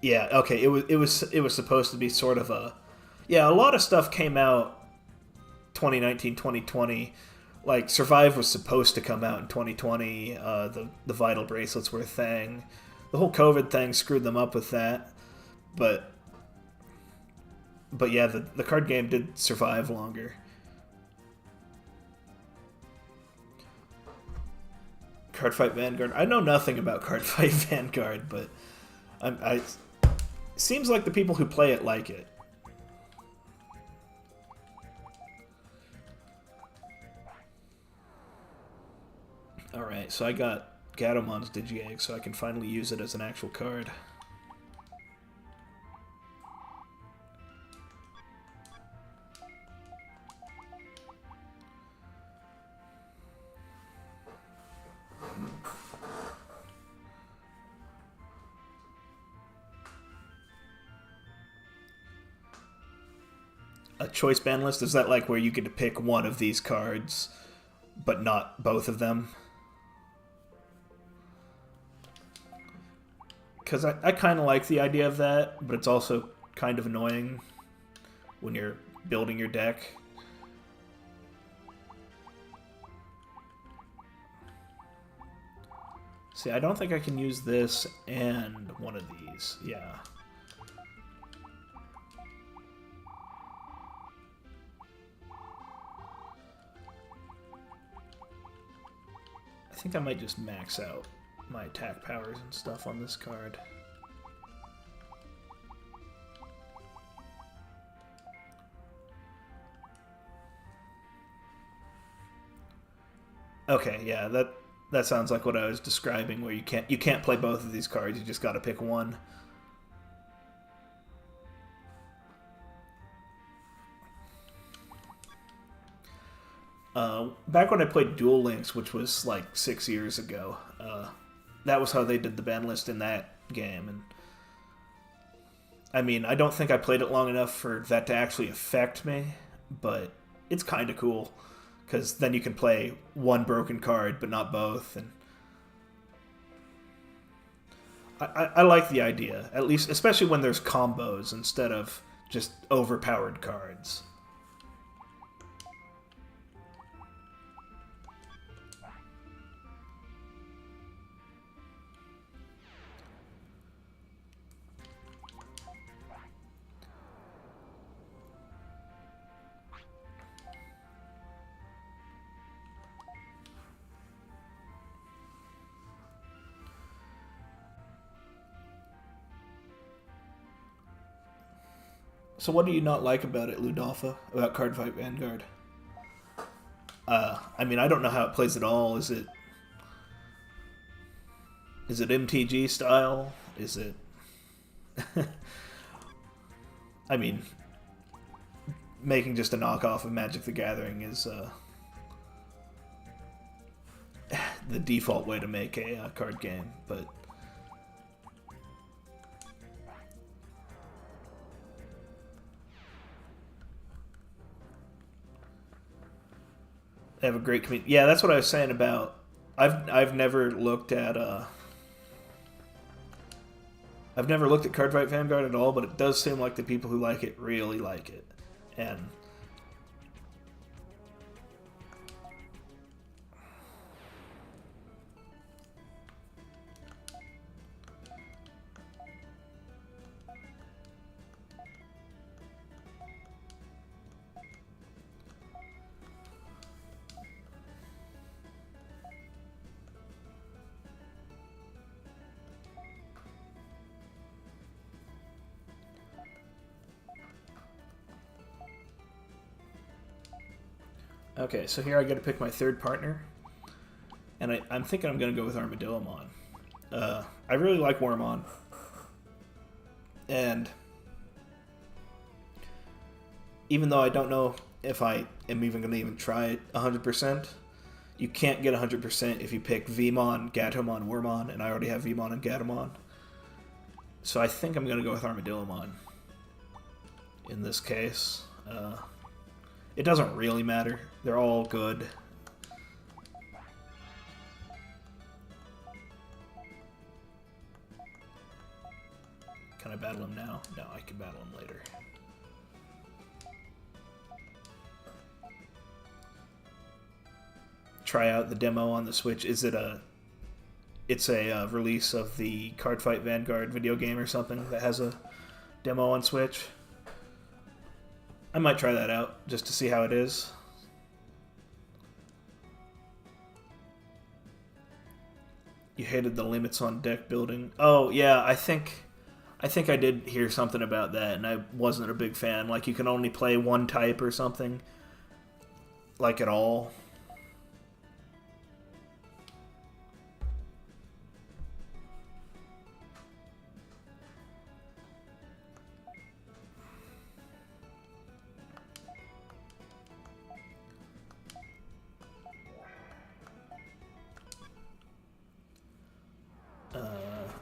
Yeah, okay, it was supposed to be sort of a, yeah, a lot of stuff came out 2019, 2020. Like Survive was supposed to come out in 2020. The Vital bracelets were a thing. The whole COVID thing screwed them up with that. But yeah, the card game did survive longer. Cardfight Vanguard. I know nothing about Cardfight Vanguard, but I seems like the people who play it like it. Alright, so I got Gatomon's Digi-Egg, so I can finally use it as an actual card. A choice ban list? Is that like where you get to pick one of these cards, but not both of them? Because I kind of like the idea of that, but it's also kind of annoying when you're building your deck. See, I don't think I can use this and one of these. Yeah. I think I might just max out my attack powers and stuff on this card. Okay, yeah, that sounds like what I was describing, where you can't play both of these cards. You just got to pick one. Back when I played Duel Links, which was like 6 years ago, that was how they did the ban list in that game. And I mean, I don't think I played it long enough for that to actually affect me, but it's kind of cool because then you can play one broken card but not both. And I like the idea, at least, especially when there's combos instead of just overpowered cards. So what do you not like about it, Ludolpha, about Cardfight Vanguard? I mean, I don't know how it plays at all. Is it MTG style? Is it? I mean, making just a knockoff of Magic the Gathering is the default way to make a card game, but they have a great community. Yeah, that's what I was saying about. I've never looked at I've never looked at Cardfight Vanguard at all, but it does seem like the people who like it really like it, and okay, so here I get to pick my third partner, and I'm thinking I'm going to go with Armadillomon. I really like Wormon, and even though I don't know if I am even going to even try it 100%, you can't get 100% if you pick Vmon, Gatomon, Wormon, and I already have Vmon and Gatomon. So I think I'm going to go with Armadillomon in this case. It doesn't really matter. They're all good. Can I battle him now? No, I can battle him later. Try out the demo on the Switch. Is it a... It's a release of the Cardfight Vanguard video game or something that has a demo on Switch? I might try that out just to see how it is. You hated the limits on deck building. Oh yeah, I think I did hear something about that, and I wasn't a big fan. Like you can only play one type or something, like at all.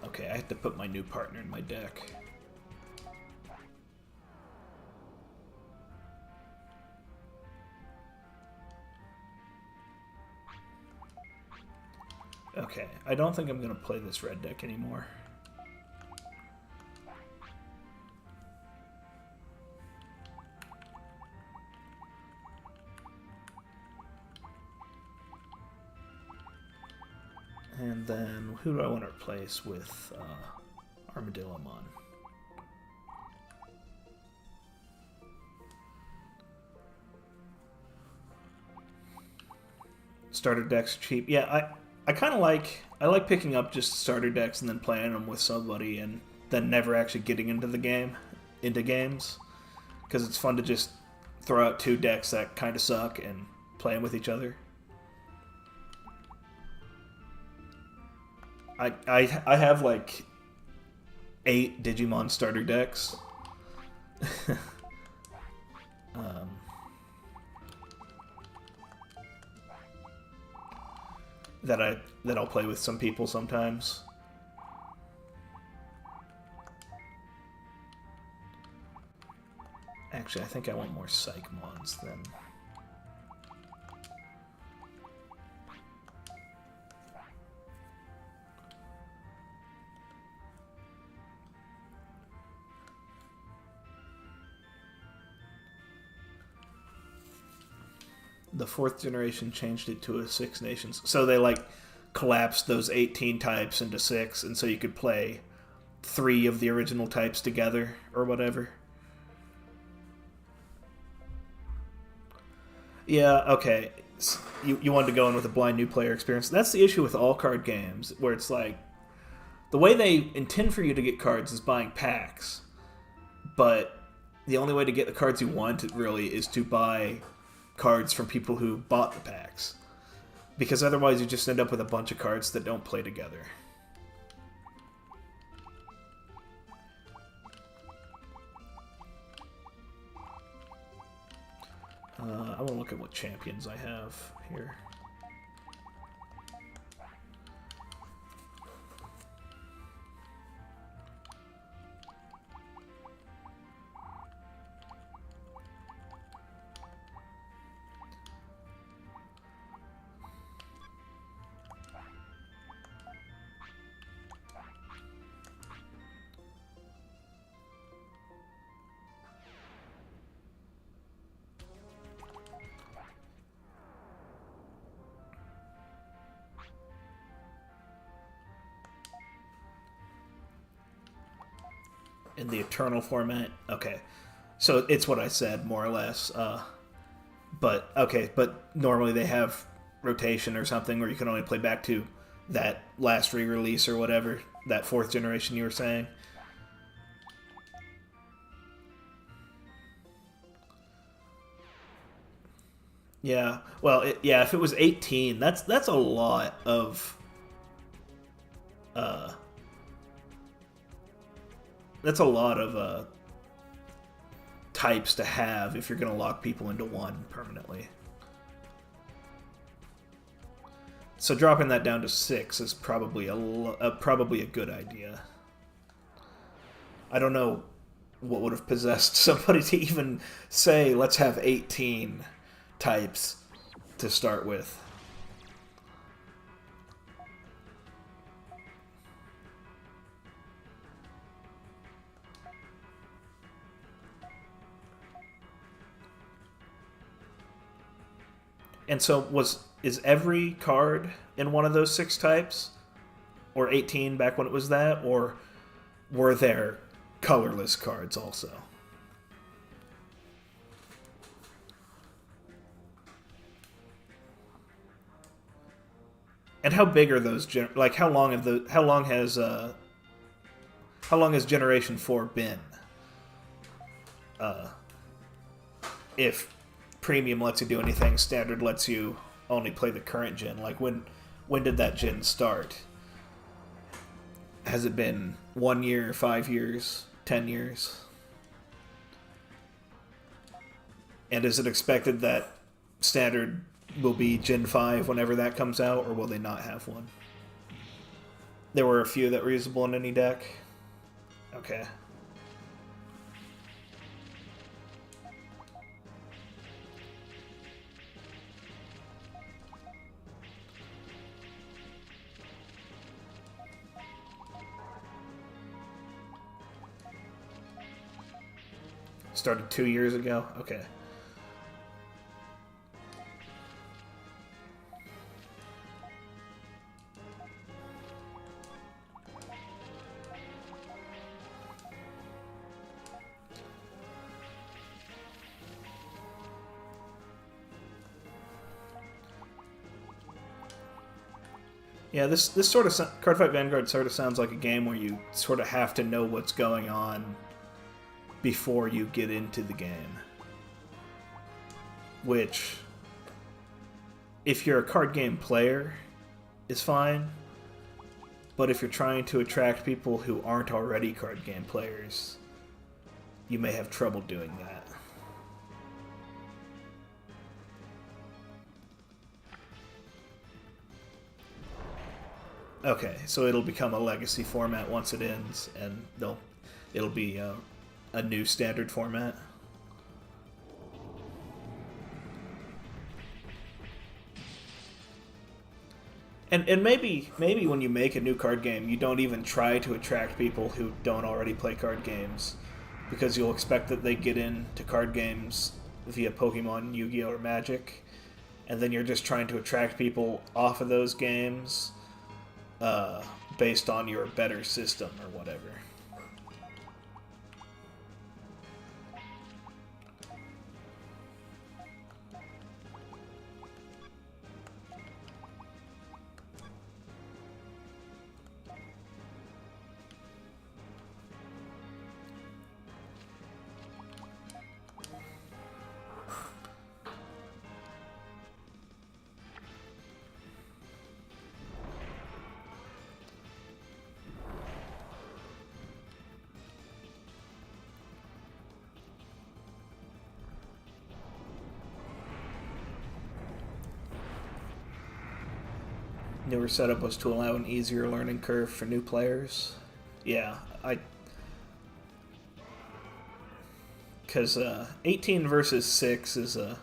Okay, I have to put my new partner in my deck. Okay, I don't think I'm going to play this red deck anymore. And then, who do I want to replace with Armadillomon? Starter decks are cheap. Yeah, I kind of I like picking up just starter decks and then playing them with somebody and then never actually getting into games. Because it's fun to just throw out two decks that kind of suck and play them with each other. I have like 8 Digimon starter decks. that I'll play with some people sometimes. Actually, I think I want more Psychmons then. The 4th generation changed it to a 6 nations. So they like collapsed those 18 types into 6, and so you could play 3 of the original types together or whatever. Yeah, okay. You wanted to go in with a blind new player experience. That's the issue with all card games, where it's like the way they intend for you to get cards is buying packs, but the only way to get the cards you want really is to buy cards from people who bought the packs, because otherwise you just end up with a bunch of cards that don't play together. want to look at what champions I have here. In the Eternal format? Okay. So it's what I said, more or less. But, okay, but normally they have rotation or something where you can only play back to that last re-release or whatever, that 4th generation you were saying. Yeah, well, yeah, if it was 18, that's a lot of... Uh, that's a lot of types to have if you're going to lock people into one permanently. So dropping that down to 6 is probably probably a good idea. I don't know what would have possessed somebody to even say, let's have 18 types to start with. And so is every card in one of those 6 types? Or 18 back when it was that? Or were there colorless cards also? And how big are those? Like how long has Generation 4 been? If Premium lets you do anything, Standard lets you only play the current gen. Like when did that gen start? Has it been 1 year, 5 years, 10 years? And is it expected that Standard will be Gen 5 whenever that comes out, or will they not have one? There were a few that were usable in any deck? Okay. Started 2 years ago? Okay. Yeah, this sort of Cardfight Vanguard sort of sounds like a game where you sort of have to know what's going on before you get into the game. Which, if you're a card game player, is fine. But if you're trying to attract people who aren't already card game players, you may have trouble doing that. Okay, so it'll become a legacy format once it ends, and it'll be a new standard format. And maybe when you make a new card game, you don't even try to attract people who don't already play card games, because you'll expect that they get into card games via Pokemon, Yu-Gi-Oh, or Magic, and then you're just trying to attract people off of those games based on your better system or whatever. newer setup was to allow an easier learning curve for new players. Yeah, because 18 versus 6 is a...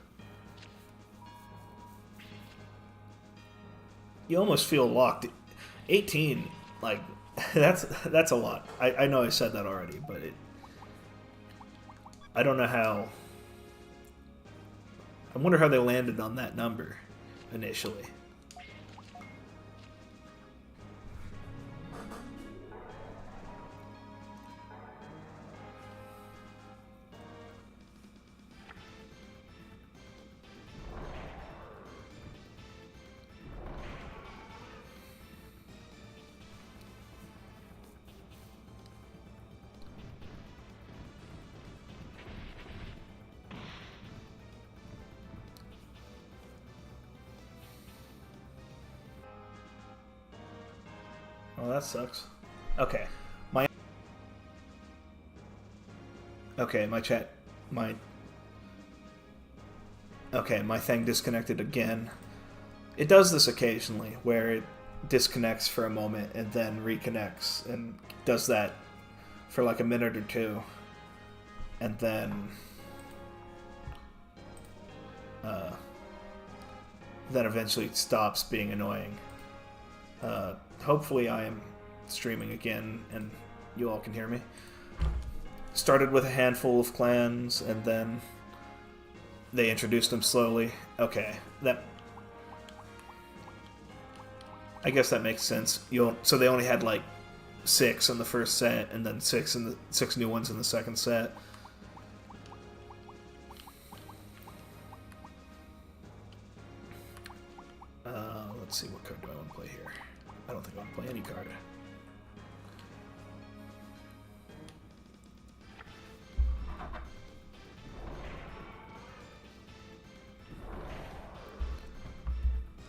You almost feel locked. 18, like, that's a lot. I know I said that already, but I don't know how... I wonder how they landed on that number initially. Oh, that sucks. Okay. My chat... my thing disconnected again. It does this occasionally, where it disconnects for a moment and then reconnects, and does that for like a minute or two. And then... then eventually it stops being annoying. Hopefully I am streaming again and you all can hear me. Started with a handful of clans and then they introduced them slowly. Okay, that... I guess that makes sense. So they only had like 6 in the first set and then 6 new ones in the second set. Let's see, what card do I want to play here? I don't think I want to play any card.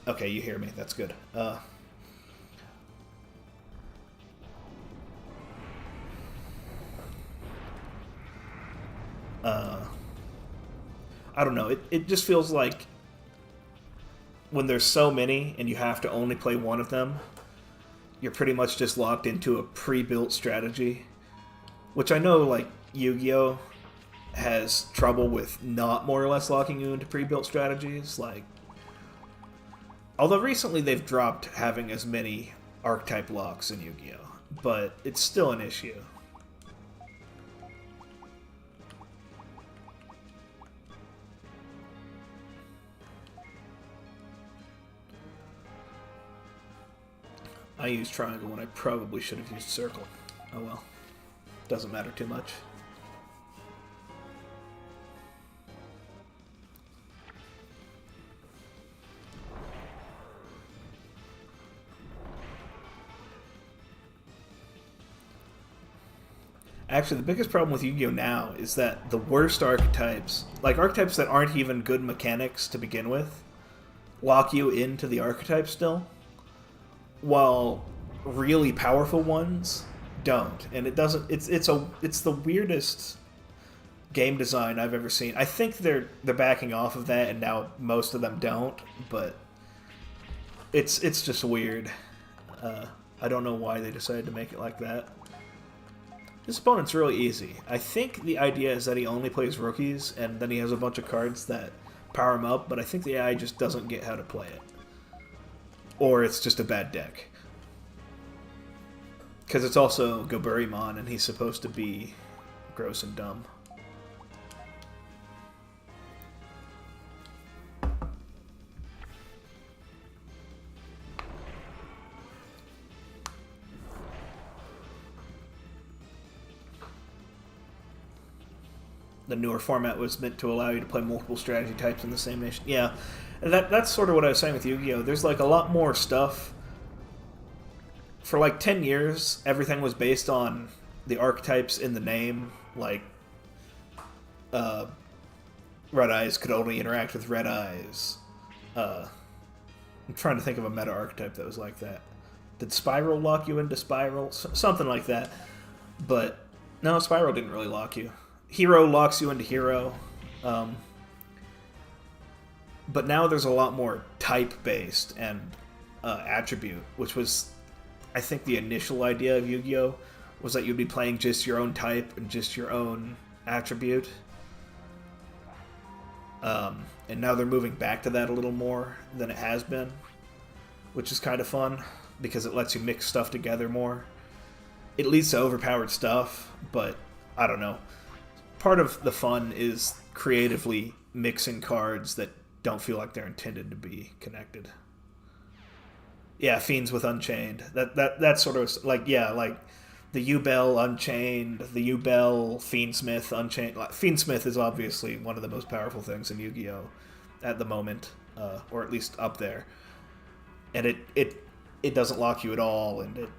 Okay, you hear me. That's good. I don't know. It just feels like when there's so many and you have to only play one of them, you're pretty much just locked into a pre-built strategy. Which I know, like, Yu-Gi-Oh! Has trouble with not more or less locking you into pre-built strategies. Like, although recently they've dropped having as many archetype locks in Yu-Gi-Oh! But it's still an issue. I used triangle when I probably should have used circle. Oh well. Doesn't matter too much. Actually, the biggest problem with Yu-Gi-Oh! Now is that the worst archetypes, like archetypes that aren't even good mechanics to begin with, lock you into the archetype still, while really powerful ones don't. And it doesn't... It's the weirdest game design I've ever seen. I think they're backing off of that, and now most of them don't, but it's just weird. I don't know why they decided to make it like that. This opponent's really easy. I think the idea is that he only plays rookies, and then he has a bunch of cards that power him up, but I think the AI just doesn't get how to play it. Or it's just a bad deck. Because it's also Goburimon, and he's supposed to be gross and dumb. The newer format was meant to allow you to play multiple strategy types in the same nation. Yeah, that's sort of what I was saying with Yu-Gi-Oh! There's like a lot more stuff. For like 10 years, everything was based on the archetypes in the name. Like, Red Eyes could only interact with Red Eyes. I'm trying to think of a meta archetype that was like that. Did Spiral lock you into Spiral? Something like that. But no, Spiral didn't really lock you. Hero locks you into Hero. But now there's a lot more type-based, and attribute, which was, I think, the initial idea of Yu-Gi-Oh! Was that you'd be playing just your own type and just your own attribute. And now they're moving back to that a little more than it has been, which is kind of fun because it lets you mix stuff together more. It leads to overpowered stuff, but I don't know. Part of the fun is creatively mixing cards that don't feel like they're intended to be connected. Yeah, Fiends with Unchained. That's sort of like, yeah, like the U-Bell Unchained, the U-Bell Fiendsmith Unchained. Fiendsmith is obviously one of the most powerful things in Yu-Gi-Oh! At the moment, or at least up there. And it doesn't lock you at all, and it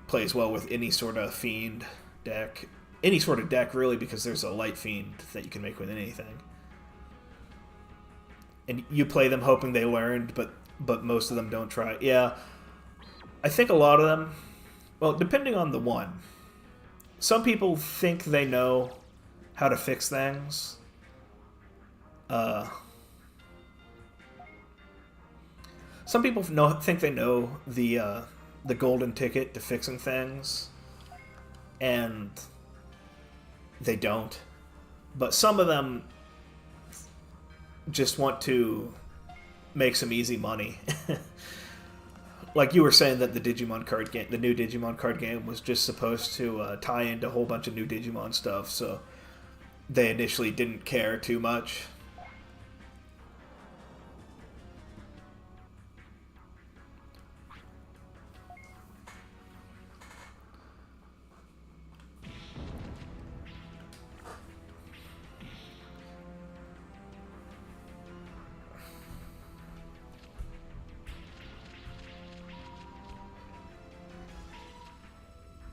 plays well with any sort of Fiend deck. Any sort of deck, really, because there's a light Fiend that you can make with anything. And you play them hoping they learned, but most of them don't try. Yeah, I think a lot of them, well, depending on the one. Some people think they know how to fix things. Some people think they know the golden ticket to fixing things, and they don't. But some of them just want to make some easy money. Like you were saying that the Digimon card game, the new Digimon card game, was just supposed to tie into a whole bunch of new Digimon stuff, so they initially didn't care too much.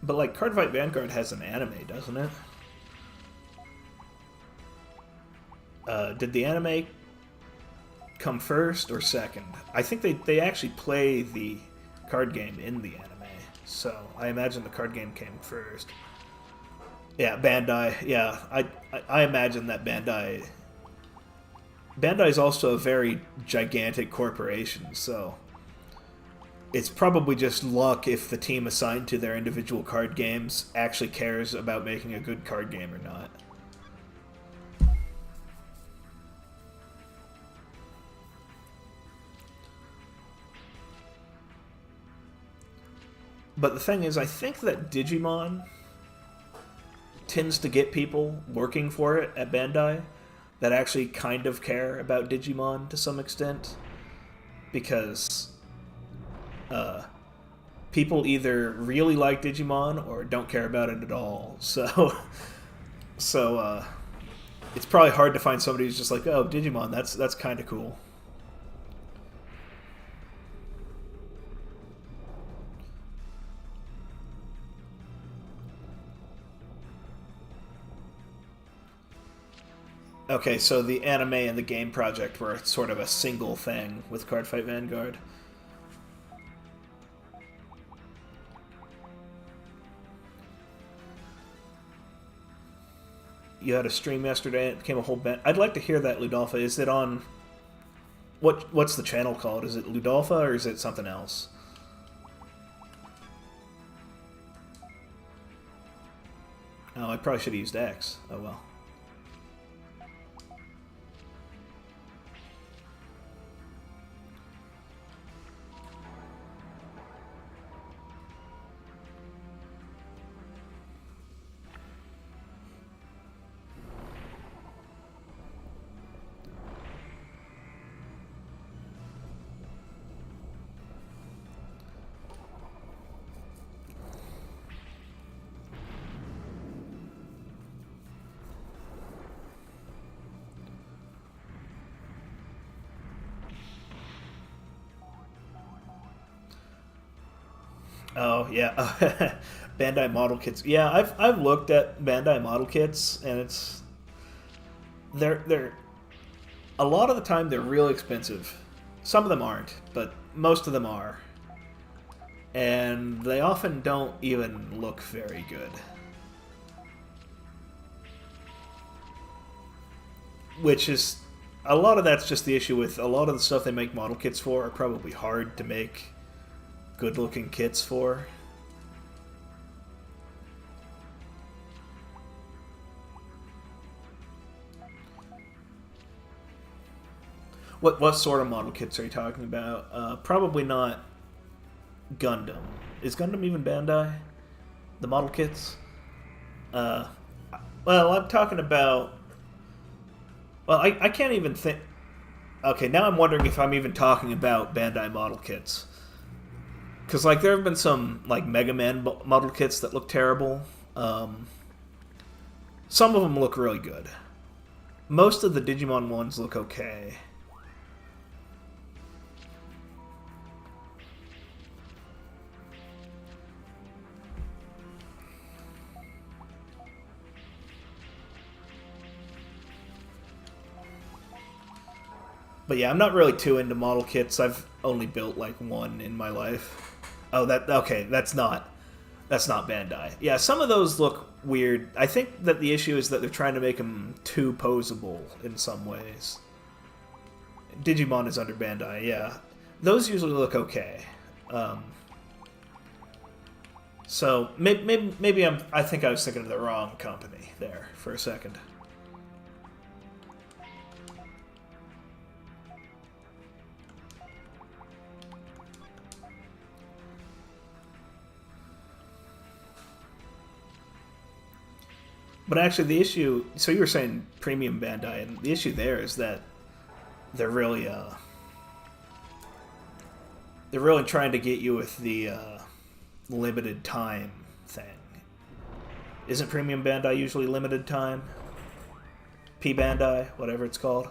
But, like, Cardfight Vanguard has an anime, doesn't it? Did the anime come first or second? I think they actually play the card game in the anime, so I imagine the card game came first. Yeah, Bandai. Yeah, I imagine that Bandai... Bandai is also a very gigantic corporation, so... It's probably just luck if the team assigned to their individual card games actually cares about making a good card game or not. But the thing is, I think that Digimon tends to get people working for it at Bandai that actually kind of care about Digimon to some extent, because people either really like Digimon or don't care about it at all. So it's probably hard to find somebody who's just like, oh, Digimon, that's kind of cool. Okay, so the anime and the game project were sort of a single thing with Cardfight Vanguard. You had a stream yesterday, it became a whole band. I'd like to hear that, Ludolpha. Is it on... What's the channel called? Is it Ludolpha or is it something else? Oh, I probably should have used X. Oh well. Oh yeah, Bandai model kits. Yeah, I've looked at Bandai model kits, and they're a lot of the time they're real expensive. Some of them aren't, but most of them are, and they often don't even look very good. Which is a lot of that's just the issue with a lot of the stuff they make model kits for are probably hard to make good-looking kits for. What sort of model kits are you talking about? Probably not Gundam. Is Gundam even Bandai? The model kits? Uh, well, I'm talking about. Well, I can't even think. Okay, now I'm wondering if I'm even talking about Bandai model kits. Because, like, there have been some, like, Mega Man model kits that look terrible. Some of them look really good. Most of the Digimon ones look okay. But yeah, I'm not really too into model kits. I've only built like one in my life. Oh, that's not Bandai. Yeah, some of those look weird. I think that the issue is that they're trying to make them too posable in some ways. Digimon is under Bandai, yeah. Those usually look okay. So maybe I think I was thinking of the wrong company there for a second. But actually, the issue. So you were saying premium Bandai, and the issue there is that they're really trying to get you with the limited time thing. Isn't premium Bandai usually limited time? P Bandai, whatever it's called.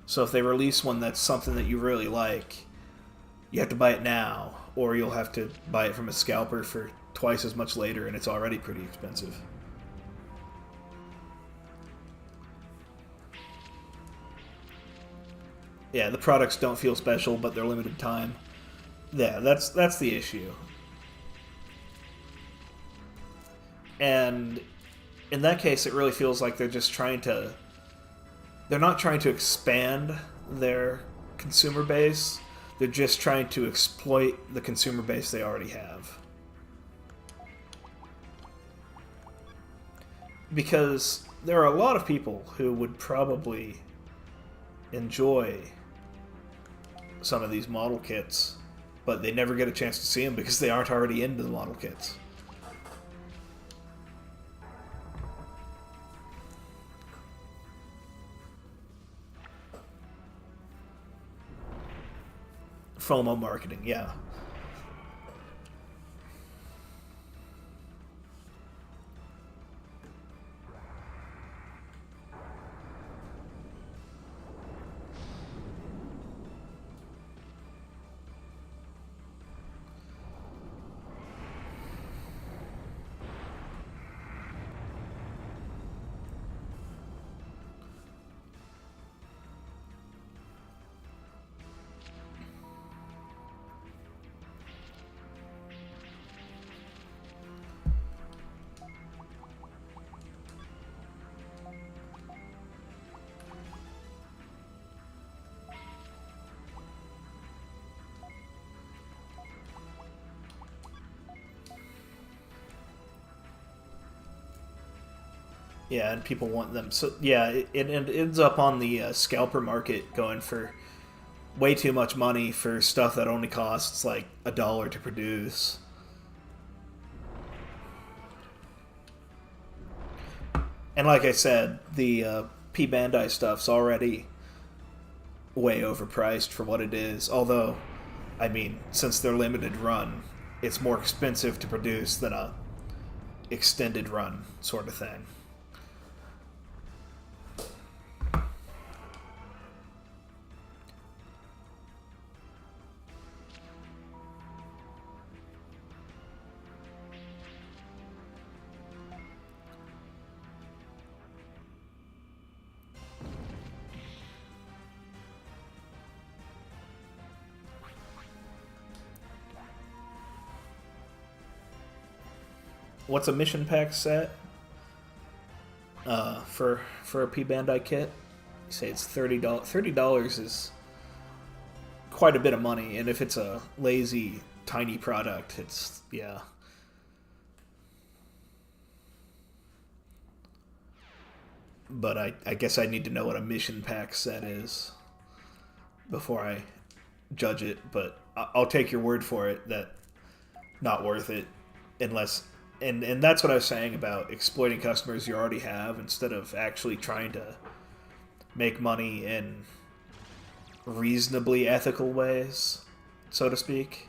So if they release one that's something that you really like, you have to buy it now, or you'll have to buy it from a scalper for twice as much later, and it's already pretty expensive. Yeah, the products don't feel special, but they're limited time. Yeah, that's the issue. And in that case, it really feels like they're just trying to. They're not trying to expand their consumer base. They're just trying to exploit the consumer base they already have. Because there are a lot of people who would probably enjoy some of these model kits, but they never get a chance to see them because they aren't already into the model kits. FOMO marketing, yeah. Yeah, and people want them. So yeah, it ends up on the scalper market going for way too much money for stuff that only costs like $1 to produce. And like I said, the P Bandai stuff's already way overpriced for what it is. Although, I mean, since they're limited run, it's more expensive to produce than a extended run sort of thing. what's a mission pack set for a P Bandai kit? You say it's $30. $30 is quite a bit of money, and if it's a lazy, tiny product, it's yeah. But I guess I need to know what a mission pack set is before I judge it. But I'll take your word for it that not worth it unless and that's what I was saying about exploiting customers you already have instead of actually trying to make money in reasonably ethical ways, so to speak.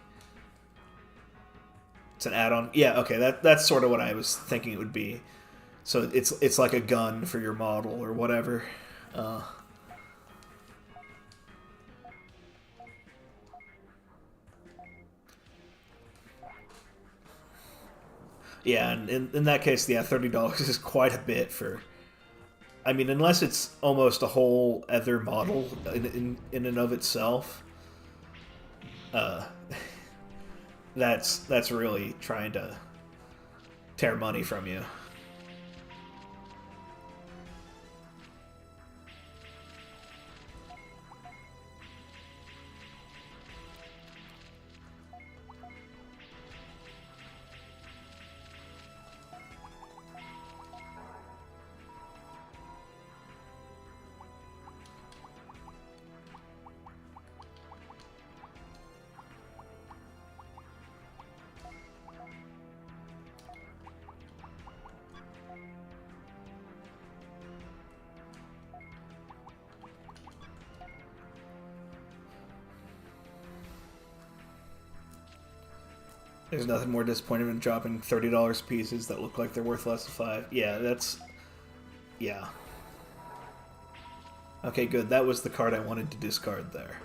It's an add-on. Yeah, okay, that's sort of what I was thinking it would be. So it's like a gun for your model or whatever. Yeah, and in that case, yeah, $30 is quite a bit for. I mean, unless it's almost a whole other model in and of itself, uh, that's really trying to tear money from you. There's nothing more disappointing than dropping $30 pieces that look like they're worth less than $5. Yeah, that's... Yeah. Okay, good. That was the card I wanted to discard there.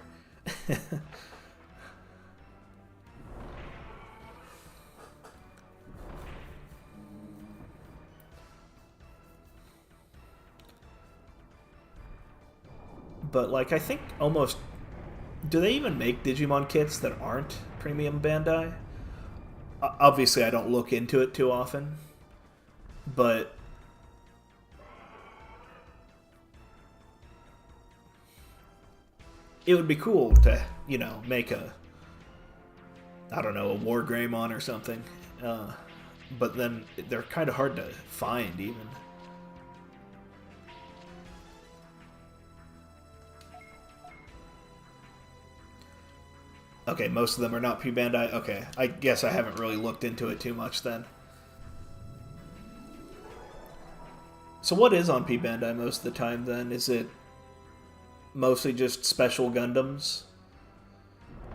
But, like, I think almost... Do they even make Digimon kits that aren't Premium Bandai? Obviously, I don't look into it too often, but it would be cool to, you know, make a, I don't know, a War Greymon or something. But then they're kind of hard to find, even. Okay, most of them are not P-Bandai. Okay, I guess I haven't really looked into it too much then. So what is on P-Bandai most of the time then? Is it mostly just special Gundams?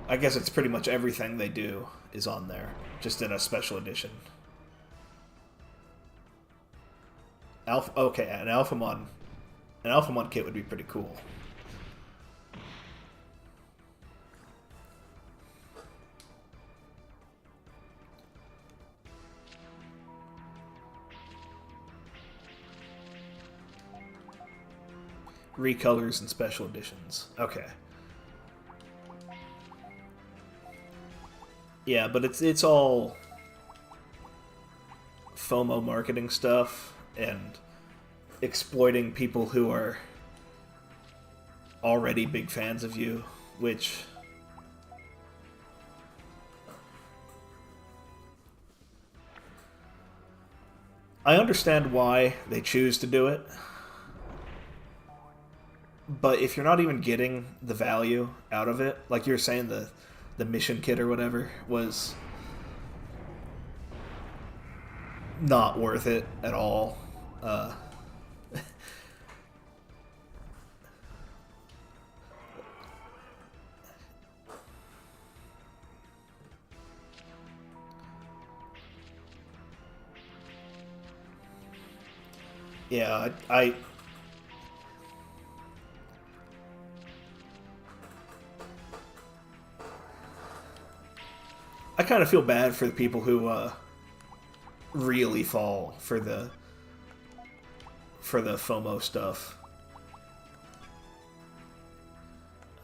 I guess it's pretty much everything they do is on there, just in a special edition. Okay, an Alphamon kit would be pretty cool. Recolors and special editions. Okay. Yeah, but it's all FOMO marketing stuff and exploiting people who are already big fans of you, which I understand why they choose to do it. But if you're not even getting the value out of it, like you were saying, the mission kit or whatever was not worth it at all. Yeah, I kind of feel bad for the people who really fall for the FOMO stuff.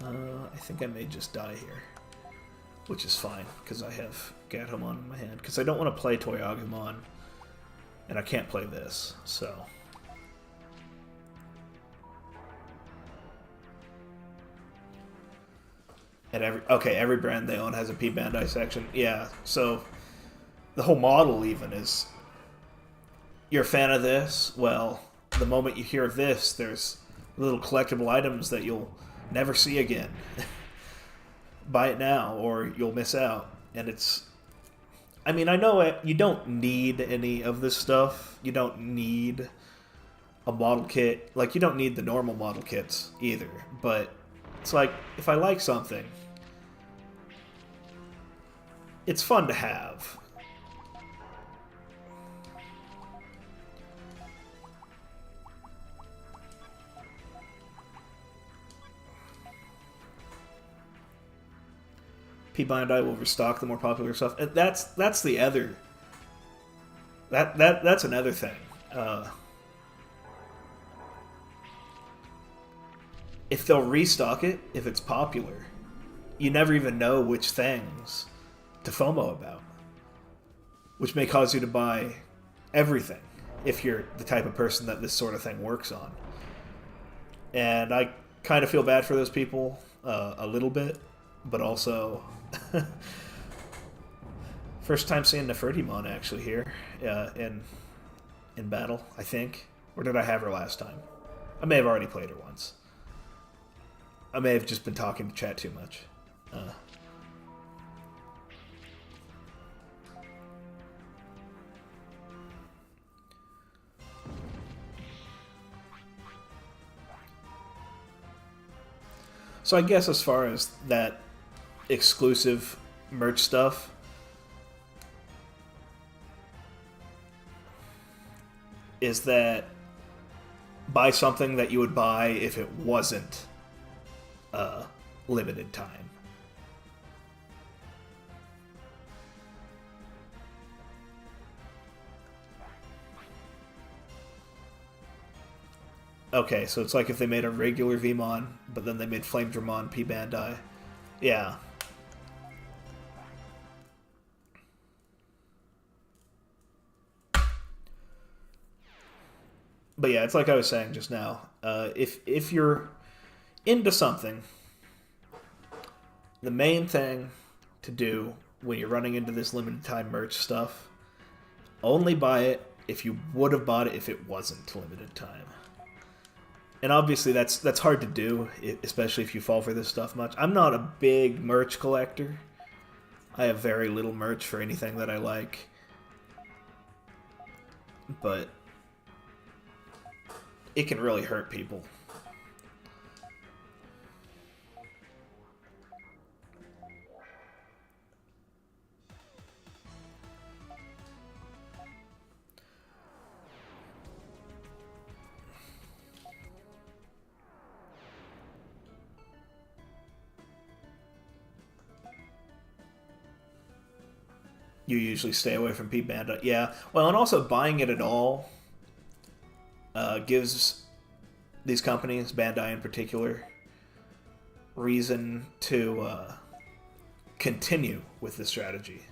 I think I may just die here, which is fine because I have Gatomon in my hand. Because I don't want to play Toyagumon and I can't play this, so... And every brand they own has a P Bandai section. Yeah, so the whole model even is, you're a fan of this? Well, the moment you hear this, there's little collectible items that you'll never see again. Buy it now, or you'll miss out. And it's... I mean, I know you don't need any of this stuff. You don't need a model kit. Like, you don't need the normal model kits either. But it's like, if I like something, it's fun to have. P Bandai will restock the more popular stuff. And that's the other... That's another thing. If they'll restock it, if it's popular, you never even know which things to FOMO about. Which may cause you to buy everything, if you're the type of person that this sort of thing works on. And I kind of feel bad for those people, a little bit, but also... First time seeing Nefertimon actually here in battle, I think. Or did I have her last time? I may have already played her once. I may have just been talking to chat too much. So I guess as far as that exclusive merch stuff, is that buy something that you would buy if it wasn't limited time. Okay, so it's like if they made a regular Vmon, but then they made Flame Dramon P Bandai. Yeah. But yeah, it's like I was saying just now. If you're into something, the main thing to do when you're running into this limited time merch stuff, only buy it if you would have bought it if it wasn't limited time. And obviously that's hard to do, especially if you fall for this stuff much. I'm not a big merch collector. I have very little merch for anything that I like. But it can really hurt people. You usually stay away from P Bandai. Yeah. Well, and also buying it at all gives these companies, Bandai in particular, reason to continue with this strategy.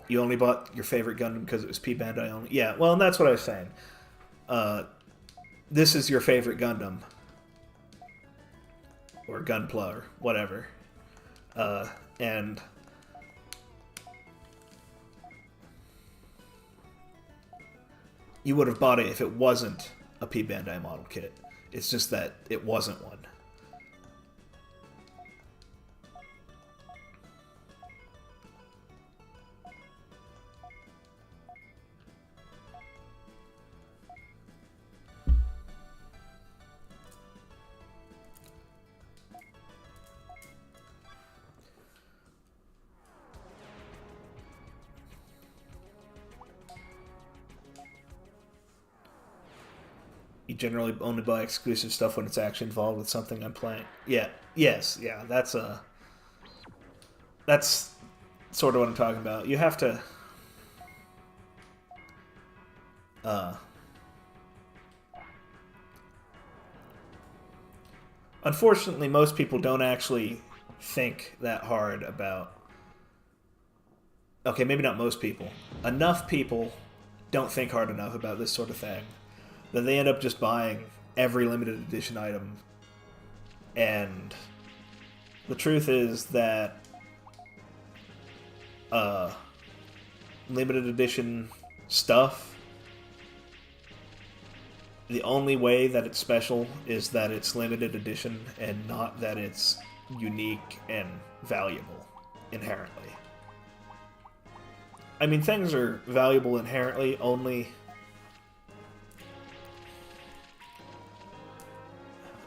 You only bought your favorite Gundam because it was P Bandai only. Yeah, well, and that's what I was saying. This is your favorite Gundam. Or Gunpla, or whatever. And you would have bought it if it wasn't a P Bandai model kit. It's just that it wasn't one. You generally only buy exclusive stuff when it's actually involved with something I'm playing. Yeah, yes, yeah, that's sort of what I'm talking about. You have to unfortunately, most people don't actually think that hard about okay, maybe not most people, enough people don't think hard enough about this sort of thing that they end up just buying every limited edition item. And the truth is that limited edition stuff, the only way that it's special is that it's limited edition and not that it's unique and valuable inherently. I mean, things are valuable inherently only...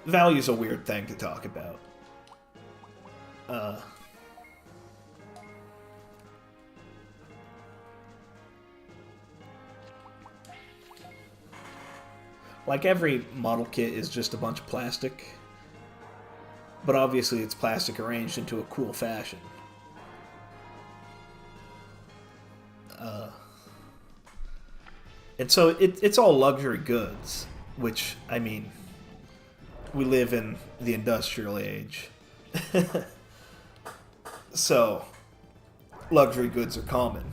Value's a weird thing to talk about. Like, every model kit is just a bunch of plastic, but obviously it's plastic arranged into a cool fashion. And so it's all luxury goods, which, I mean, we live in the industrial age. So, luxury goods are common.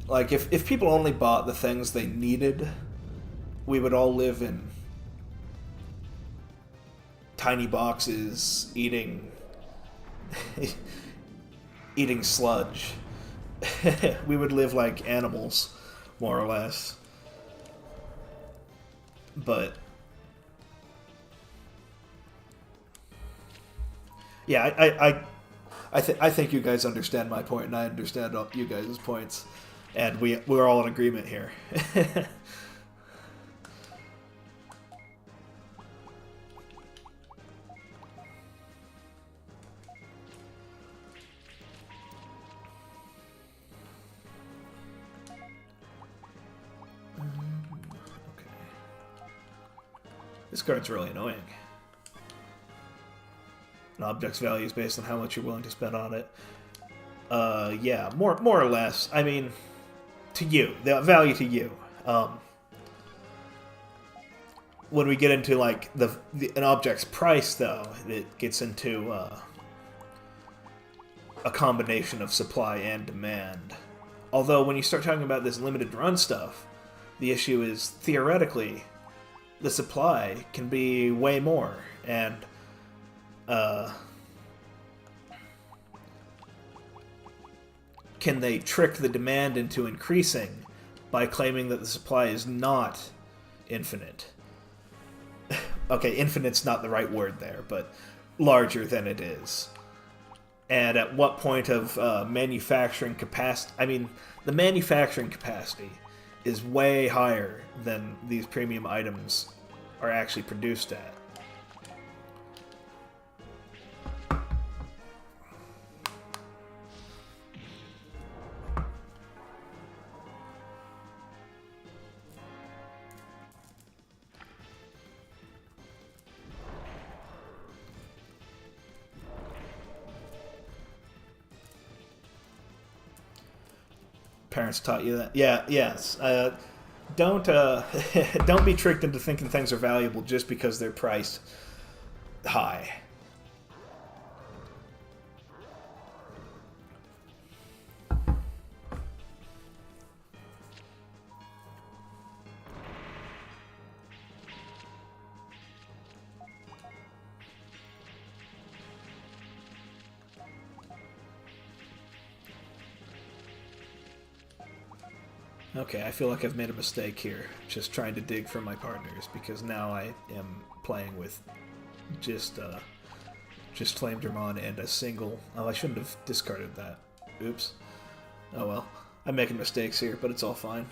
Like, if people only bought the things they needed, we would all live in tiny boxes, eating sludge. We would live like animals, more or less. But yeah, I think you guys understand my point, and I understand all you guys' points, and we're all in agreement here. This card's really annoying. An object's value is based on how much you're willing to spend on it. Yeah, more or less. I mean, to you, the value to you. When we get into like an object's price, though, it gets into a combination of supply and demand. Although when you start talking about this limited run stuff, the issue is theoretically the supply can be way more, and can they trick the demand into increasing by claiming that the supply is not infinite? Okay, infinite's not the right word there, but larger than it is. And at what point of manufacturing capacity... I mean, the manufacturing capacity is way higher than these premium items are actually produced at. Parents taught you that? Yeah, yes. Don't don't be tricked into thinking things are valuable just because they're priced high. Okay, I feel like I've made a mistake here, just trying to dig for my partners, because now I am playing with just Flame Dramon and a single... Oh, I shouldn't have discarded that. Oops. Oh well. I'm making mistakes here, but it's all fine.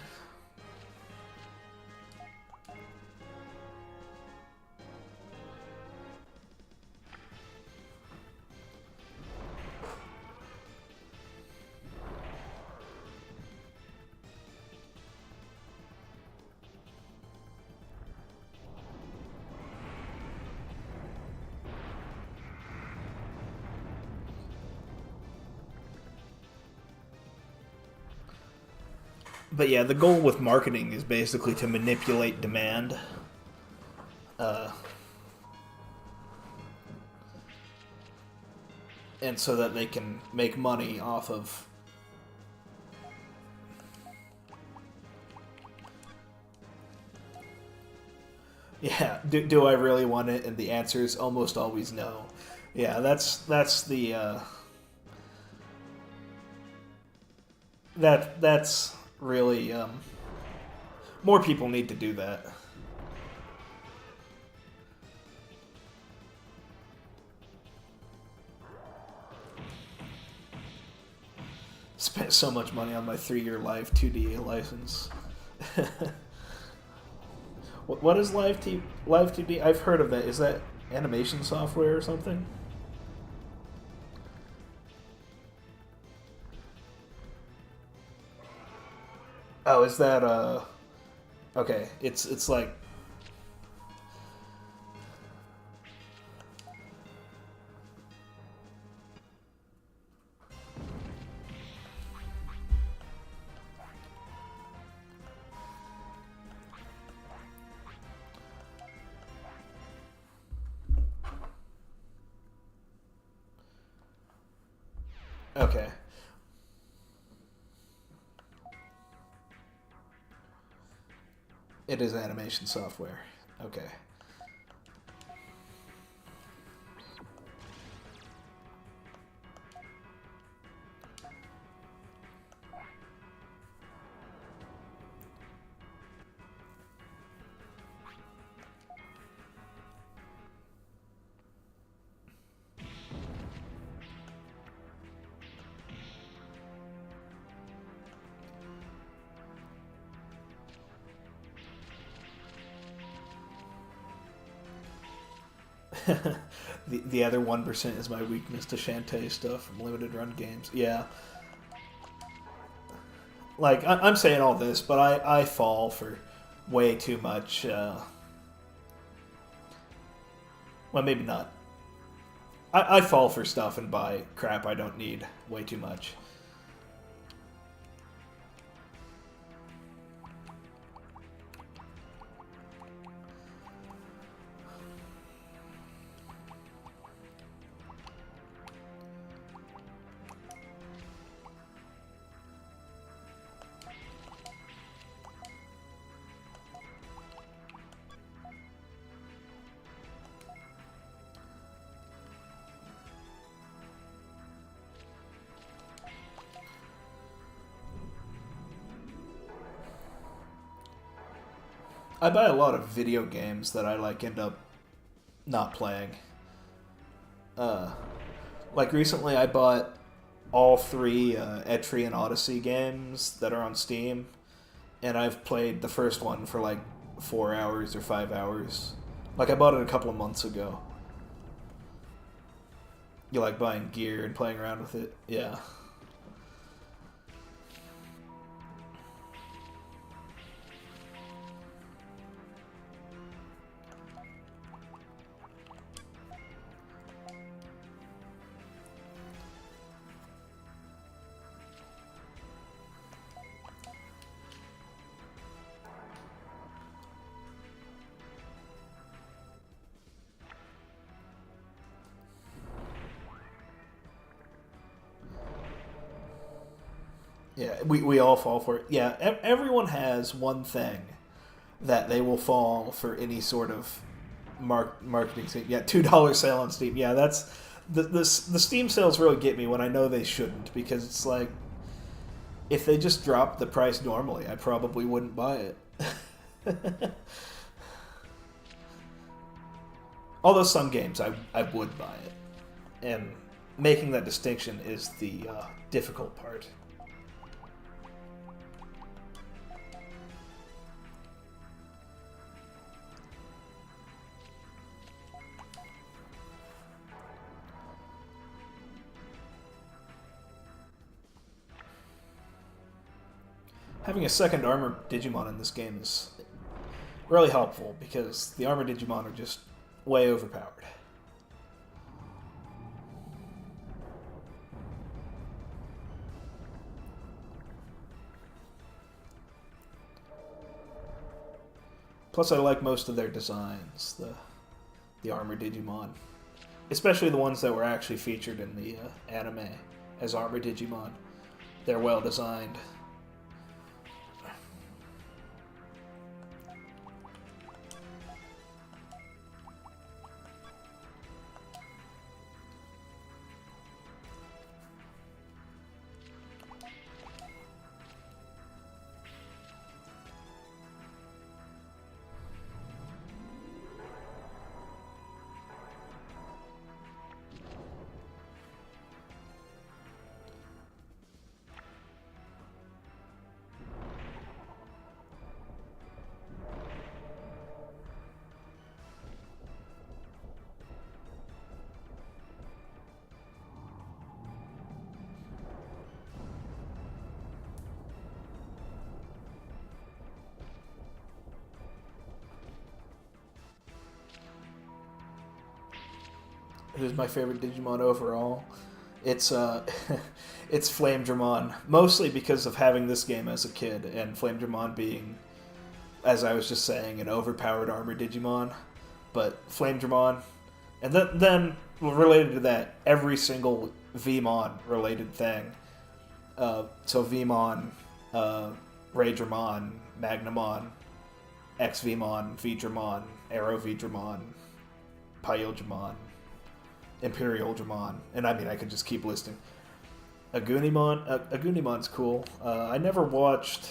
But yeah, the goal with marketing is basically to manipulate demand. And so that they can make money off of Yeah. Do I really want it? And the answer is almost always no. Yeah, that's the that's really more people need to do that. Spent so much money on my 3-year live 2D license. What is live 2D? I've heard of that. Is that animation software or something? Oh, is that okay, it's like okay. It is animation software. Okay. The other 1% is my weakness to Shantae stuff from limited run games. Yeah. Like, I'm saying all this, but I fall for way too much. Well, maybe not. I fall for stuff and buy crap I don't need way too much. I buy a lot of video games that I like end up not playing. Uh, like recently, I bought all three Etrian Odyssey games that are on Steam, and I've played the first one for like 4 hours or 5 hours. Like I bought it a couple of months ago. You like buying gear and playing around with it? Yeah. Yeah, we all fall for it. Yeah, everyone has one thing that they will fall for any sort of marketing scheme. Yeah, $2 sale on Steam. Yeah, that's the Steam sales really get me when I know they shouldn't, because it's like if they just dropped the price normally, I probably wouldn't buy it. Although some games I would buy it, and making that distinction is the difficult part. Having a second armor Digimon in this game is really helpful because the armor Digimon are just way overpowered. Plus, I like most of their designs, the armor Digimon, especially the ones that were actually featured in the anime as armor Digimon. They're well designed. who's my favorite Digimon overall. It's it's Flame Dramon, mostly because of having this game as a kid, and Flame Dramon being, as I was just saying, an overpowered armor Digimon. But Flame Dramon, and then related to that, every single Vmon related thing. So Vmon, Raydramon, Magnamon, XVmon, Vdramon, Arrow Vdramon, Pyodramon, Imperial Dramon, and I mean I could just keep listing. Agunimon's cool. I never watched.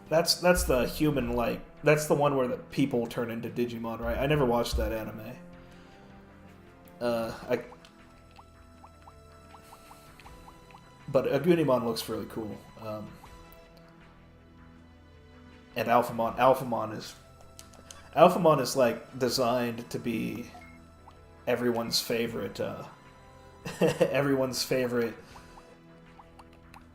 That's the human that's the one where the people turn into Digimon, right? I never watched that anime. But Agunimon looks really cool. And Alphamon is like designed to be everyone's favorite everyone's favorite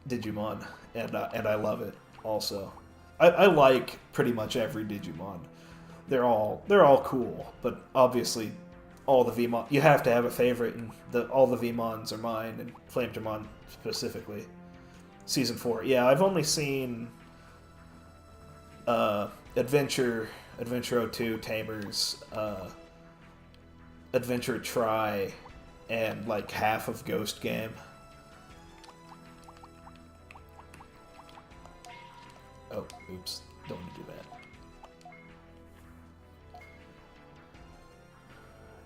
Digimon, and I love it also. I like pretty much every Digimon. They're all cool, but obviously all the Vmon, you have to have a favorite, and all the Vmons are mine, and Flamedramon specifically. Season 4. Yeah, I've only seen Adventure 02, Tamers, Adventure Try, and like half of Ghost Game. Oh, oops. Don't want to do that.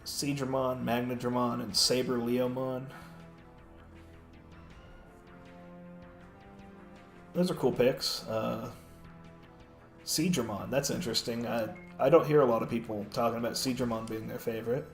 Seedramon, Magnadramon, and Saber Leomon. Those are cool picks. Seedramon, that's interesting. I don't hear a lot of people talking about Seedramon being their favorite.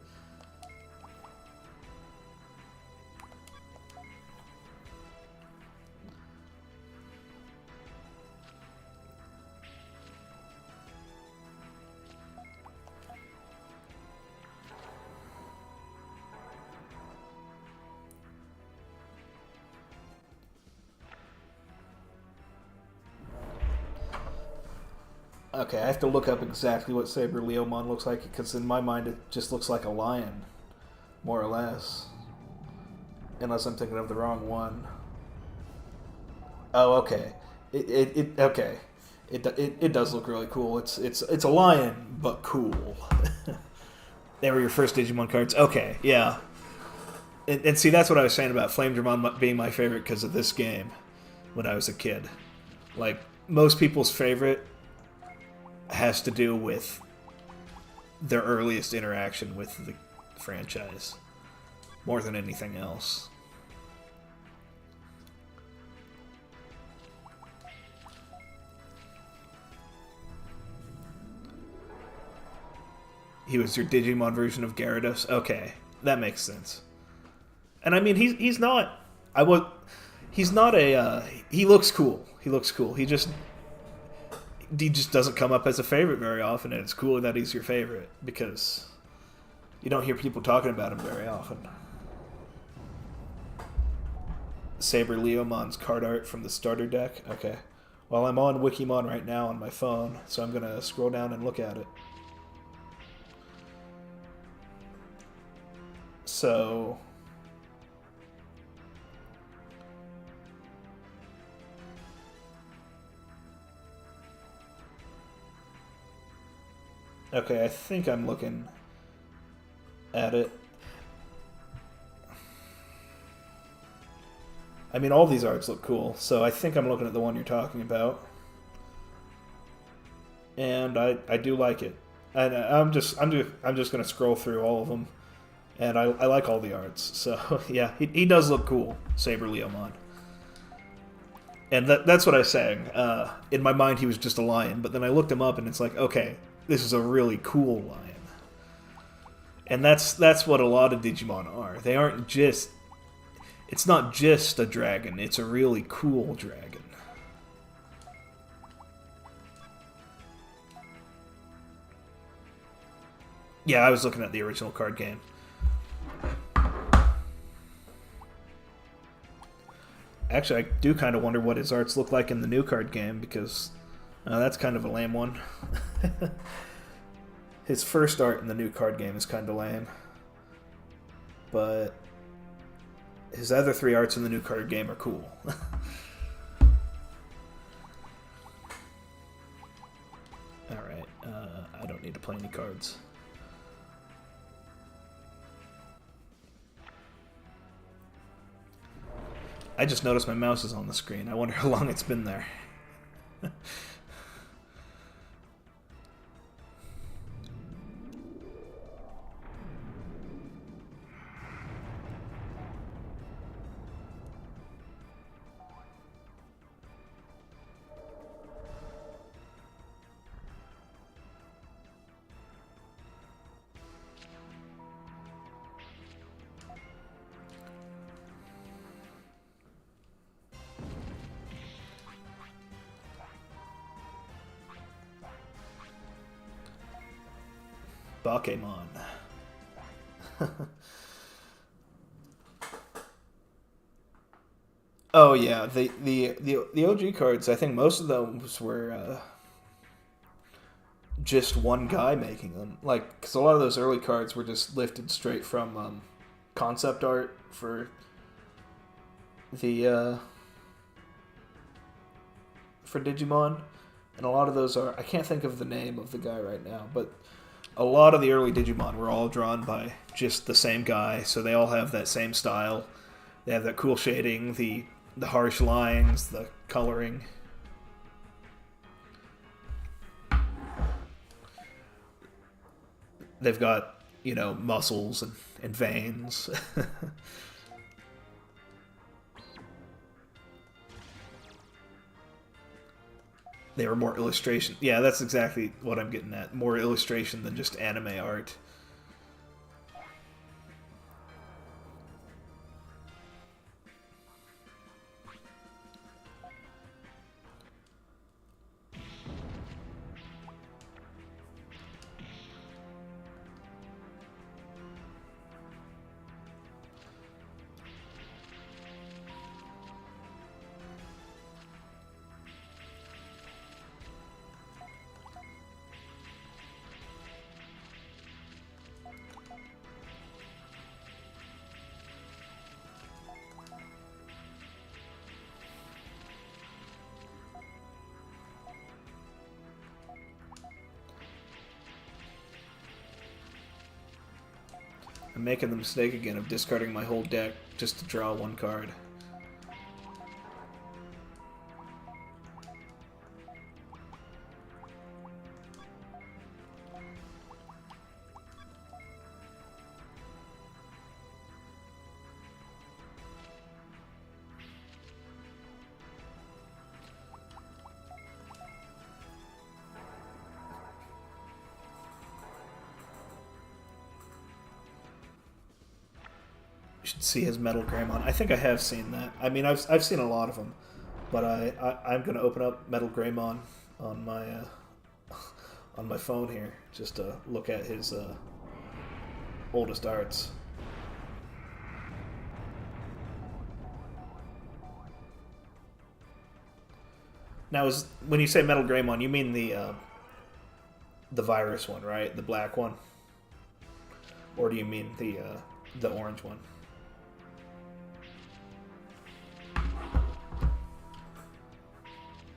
Okay, I have to look up exactly what Saber Leomon looks like, because in my mind it just looks like a lion, more or less. Unless I'm thinking of the wrong one. Oh, okay. Okay. It does look really cool. It's a lion, but cool. They were your first Digimon cards. Okay, yeah. And see, that's what I was saying about Flamedramon being my favorite because of this game when I was a kid. Like, most people's favorite has to do with their earliest interaction with the franchise more than anything else. He was your Digimon version of Gyarados? Okay, that makes sense. And I mean, he's not... He's not a... he looks cool. He looks cool. He just doesn't come up as a favorite very often, and it's cool that he's your favorite, because you don't hear people talking about him very often. Saber Leomon's card art from the starter deck? Okay. Well, I'm on Wikimon right now on my phone, so I'm going to scroll down and look at it. So... okay, I think I'm looking at it. I mean, all these arts look cool, so I think I'm looking at the one you're talking about. And I do like it. And I'm just gonna scroll through all of them, and I like all the arts. So yeah, he does look cool, Saber Leomon. And that's what I was saying. In my mind, he was just a lion, but then I looked him up, and it's like, okay, this is a really cool lion. And that's what a lot of Digimon are. They aren't just... it's not just a dragon, it's a really cool dragon. Yeah, I was looking at the original card game. Actually, I do kind of wonder what his arts look like in the new card game, because that's kind of a lame one. His first art in the new card game is kind of lame. but his other 3 arts in the new card game are cool. Alright, I don't need to play any cards. I just noticed my mouse is on the screen. I wonder how long it's been there. Pokemon. Oh yeah, the OG cards. I think most of those were just one guy making them. Like, because a lot of those early cards were just lifted straight from concept art the for Digimon, and a lot of those are. I can't think of the name of the guy right now, but a lot of the early Digimon were all drawn by just the same guy, so they all have that same style. They have that cool shading, the harsh lines, the coloring. They've got, you know, muscles and veins. They were more illustration. Yeah, that's exactly what I'm getting at. More illustration than just anime art. I'm making the mistake again of discarding my whole deck just to draw one card. You should see his Metal Greymon. I think I have seen that. I mean, I've seen a lot of them, but I'm gonna open up Metal Greymon on my on my phone here just to look at his oldest arts. Now, when you say Metal Greymon, you mean the virus one, right? The black one, or do you mean the orange one?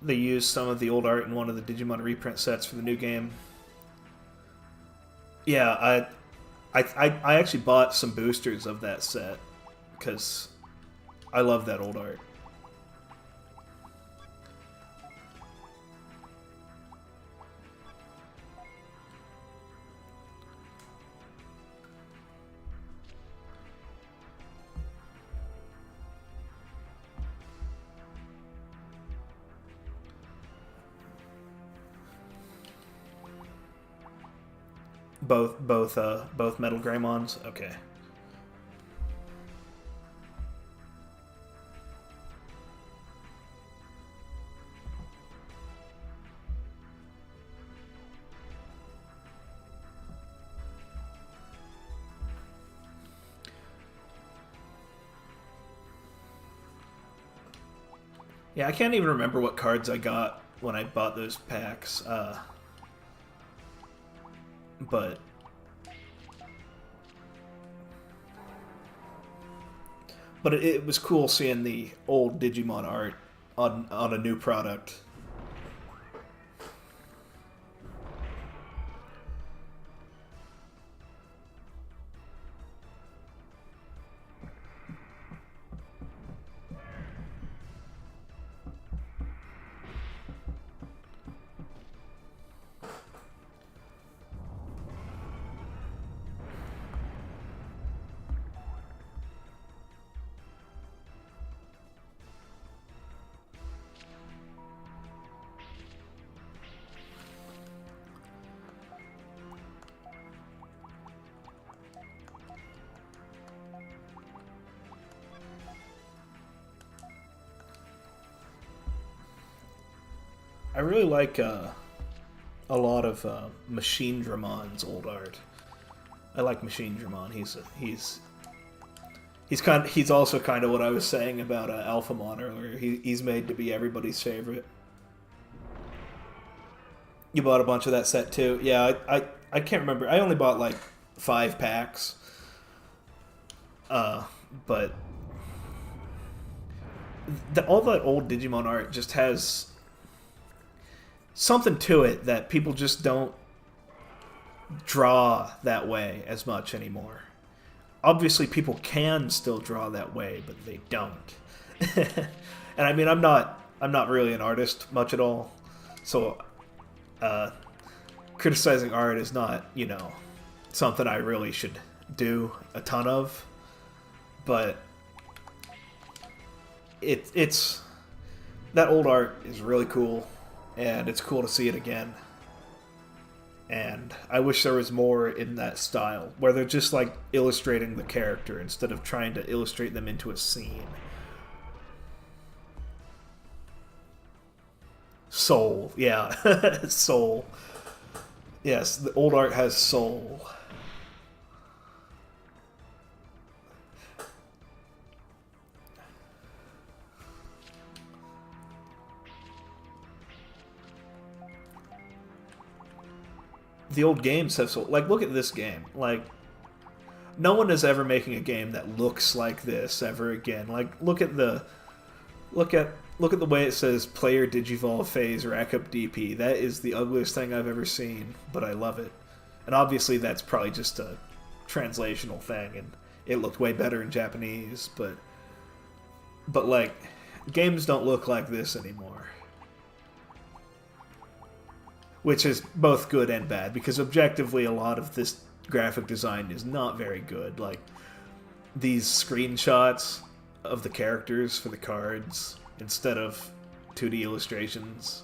They used some of the old art in one of the Digimon reprint sets for the new game. Yeah, I actually bought some boosters of that set because I love that old art. Both Metal Greymons? Okay. Yeah, I can't even remember what cards I got when I bought those packs. But But it was cool seeing the old Digimon art on a new product. I really like a lot of Machine Dramon's old art. I like Machine Dramon. He's also kind of what I was saying about Alphamon earlier. He's made to be everybody's favorite. You bought a bunch of that set too. Yeah, I can't remember. I only bought like 5 packs. But all that old Digimon art just has something to it that people just don't draw that way as much anymore. Obviously, people can still draw that way, but they don't. And I mean, I'm not really an artist much at all, so criticizing art is not, something I really should do a ton of. But it's that old art is really cool, and it's cool to see it again. And I wish there was more in that style, where they're just like illustrating the character instead of trying to illustrate them into a scene. Soul, yeah, soul. Yes, the old art has soul. The old games have soul. Like, look at this game. Like, no one is ever making a game that looks like this ever again. Like, look at the way it says player digivolve phase rack up DP. That is the ugliest thing I've ever seen, but I love it. And obviously that's probably just a translational thing, and it looked way better in Japanese, but like, games don't look like this anymore. Which is both good and bad, because objectively a lot of this graphic design is not very good. Like, these screenshots of the characters for the cards instead of 2D illustrations.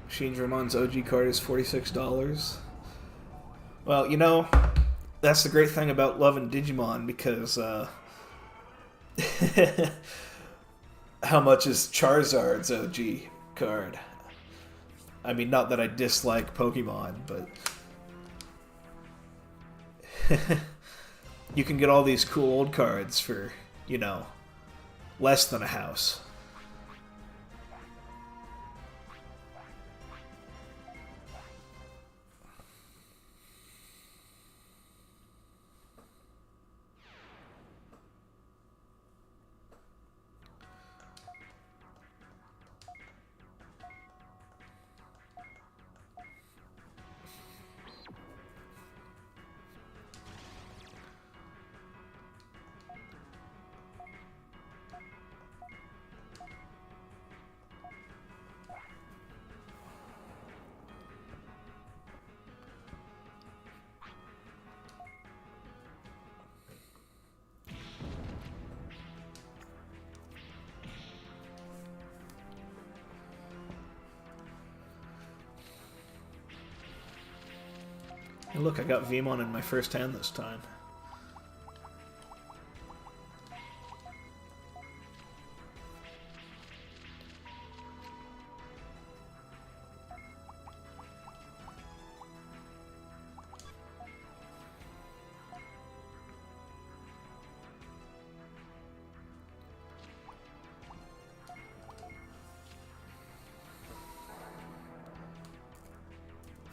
Machine Dramon's OG card is $46. Well, that's the great thing about loving Digimon, because how much is Charizard's OG card? I mean, not that I dislike Pokemon, but you can get all these cool old cards for, less than a house. look, I got Vmon in my first hand this time.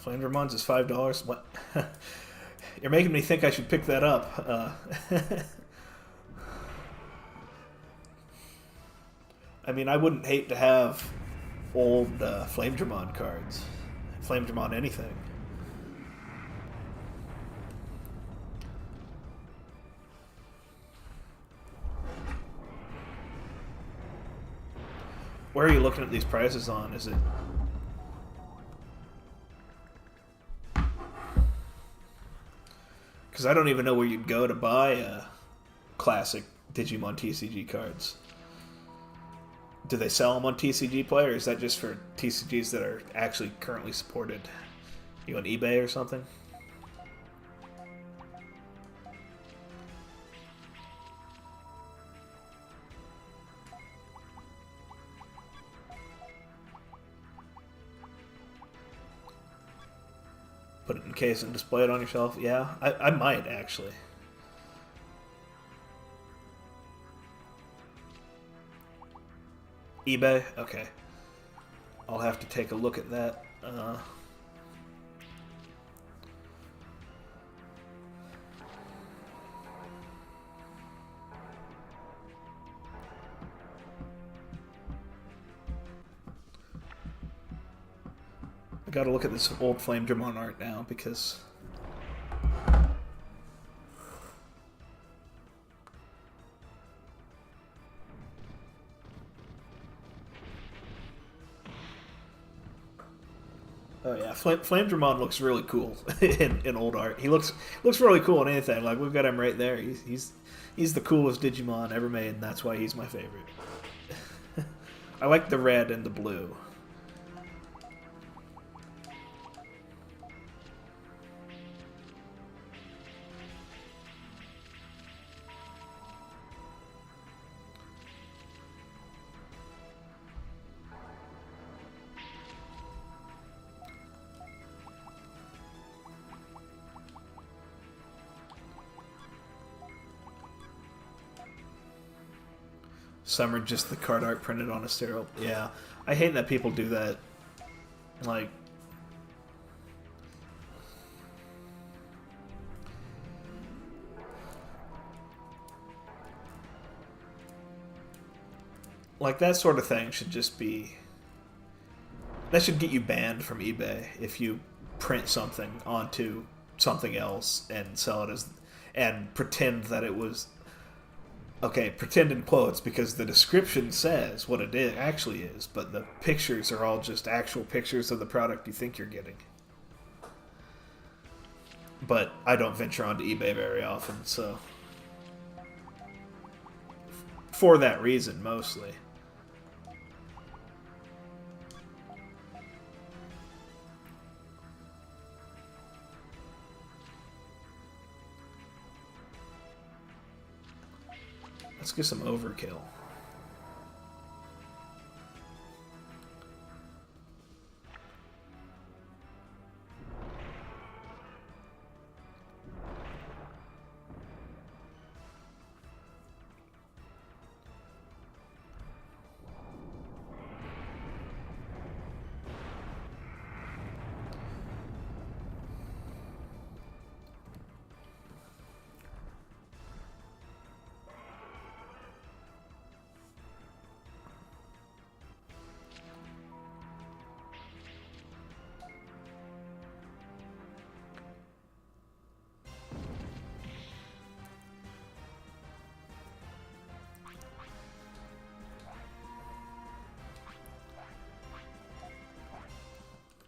Flamedramon's is $5. What? You're making me think I should pick that up. I mean, I wouldn't hate to have old Flamedramon cards. Flamedramon anything. Where are you looking at these prices on? Is it... Because I don't even know where you'd go to buy classic Digimon TCG cards. Do they sell them on TCG Play, or is that just for TCGs that are actually currently supported? You on eBay or something? Put it in a case and display it on your shelf? Yeah, I might, actually. eBay? Okay. I'll have to take a look at that. I gotta look at this old Flamedramon art now, because... Oh yeah, Flamedramon looks really cool in old art. He looks really cool in anything. Like, we've got him right there. He's the coolest Digimon ever made, and that's why he's my favorite. I like the red and the blue. Some are just the card art printed on a sterile. Yeah, I hate that people do that. Like, that sort of thing should just be... That should get you banned from eBay if you print something onto something else and sell it as... and pretend that it was... Okay, pretend in quotes, because the description says what it actually is, but the pictures are all just actual pictures of the product you think you're getting. But I don't venture onto eBay very often, so... For that reason, mostly. Let's get some overkill.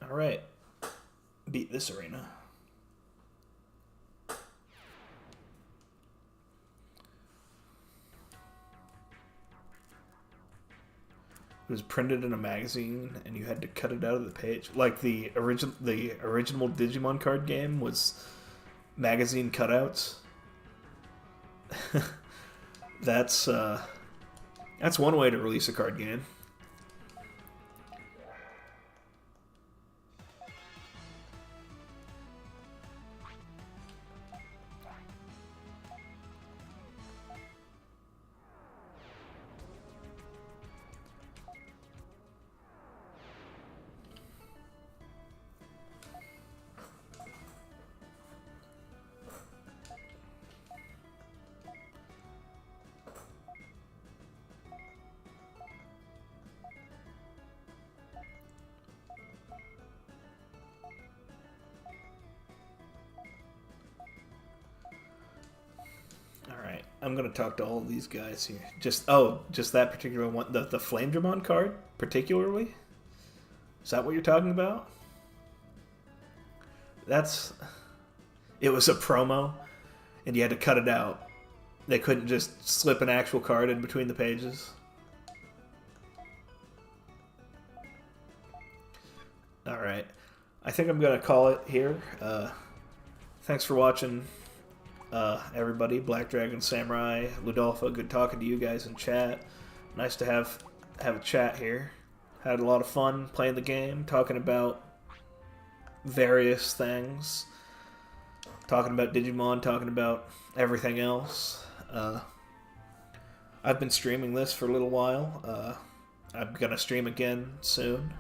Alright. Beat this arena. It was printed in a magazine and you had to cut it out of the page. Like the original Digimon card game was magazine cutouts. That's one way to release a card game. Alright, I'm gonna talk to all of these guys here. Just that particular one, the Flame Digimon card, particularly? Is that what you're talking about? It was a promo, and you had to cut it out. They couldn't just slip an actual card in between the pages. Alright, I think I'm gonna call it here. Thanks for watching, everybody. Black Dragon, Samurai, Ludolpha, good talking to you guys in chat. Nice to have a chat here. Had a lot of fun playing the game, talking about various things. Talking about Digimon, talking about everything else. I've been streaming this for a little while. I'm gonna stream again soon.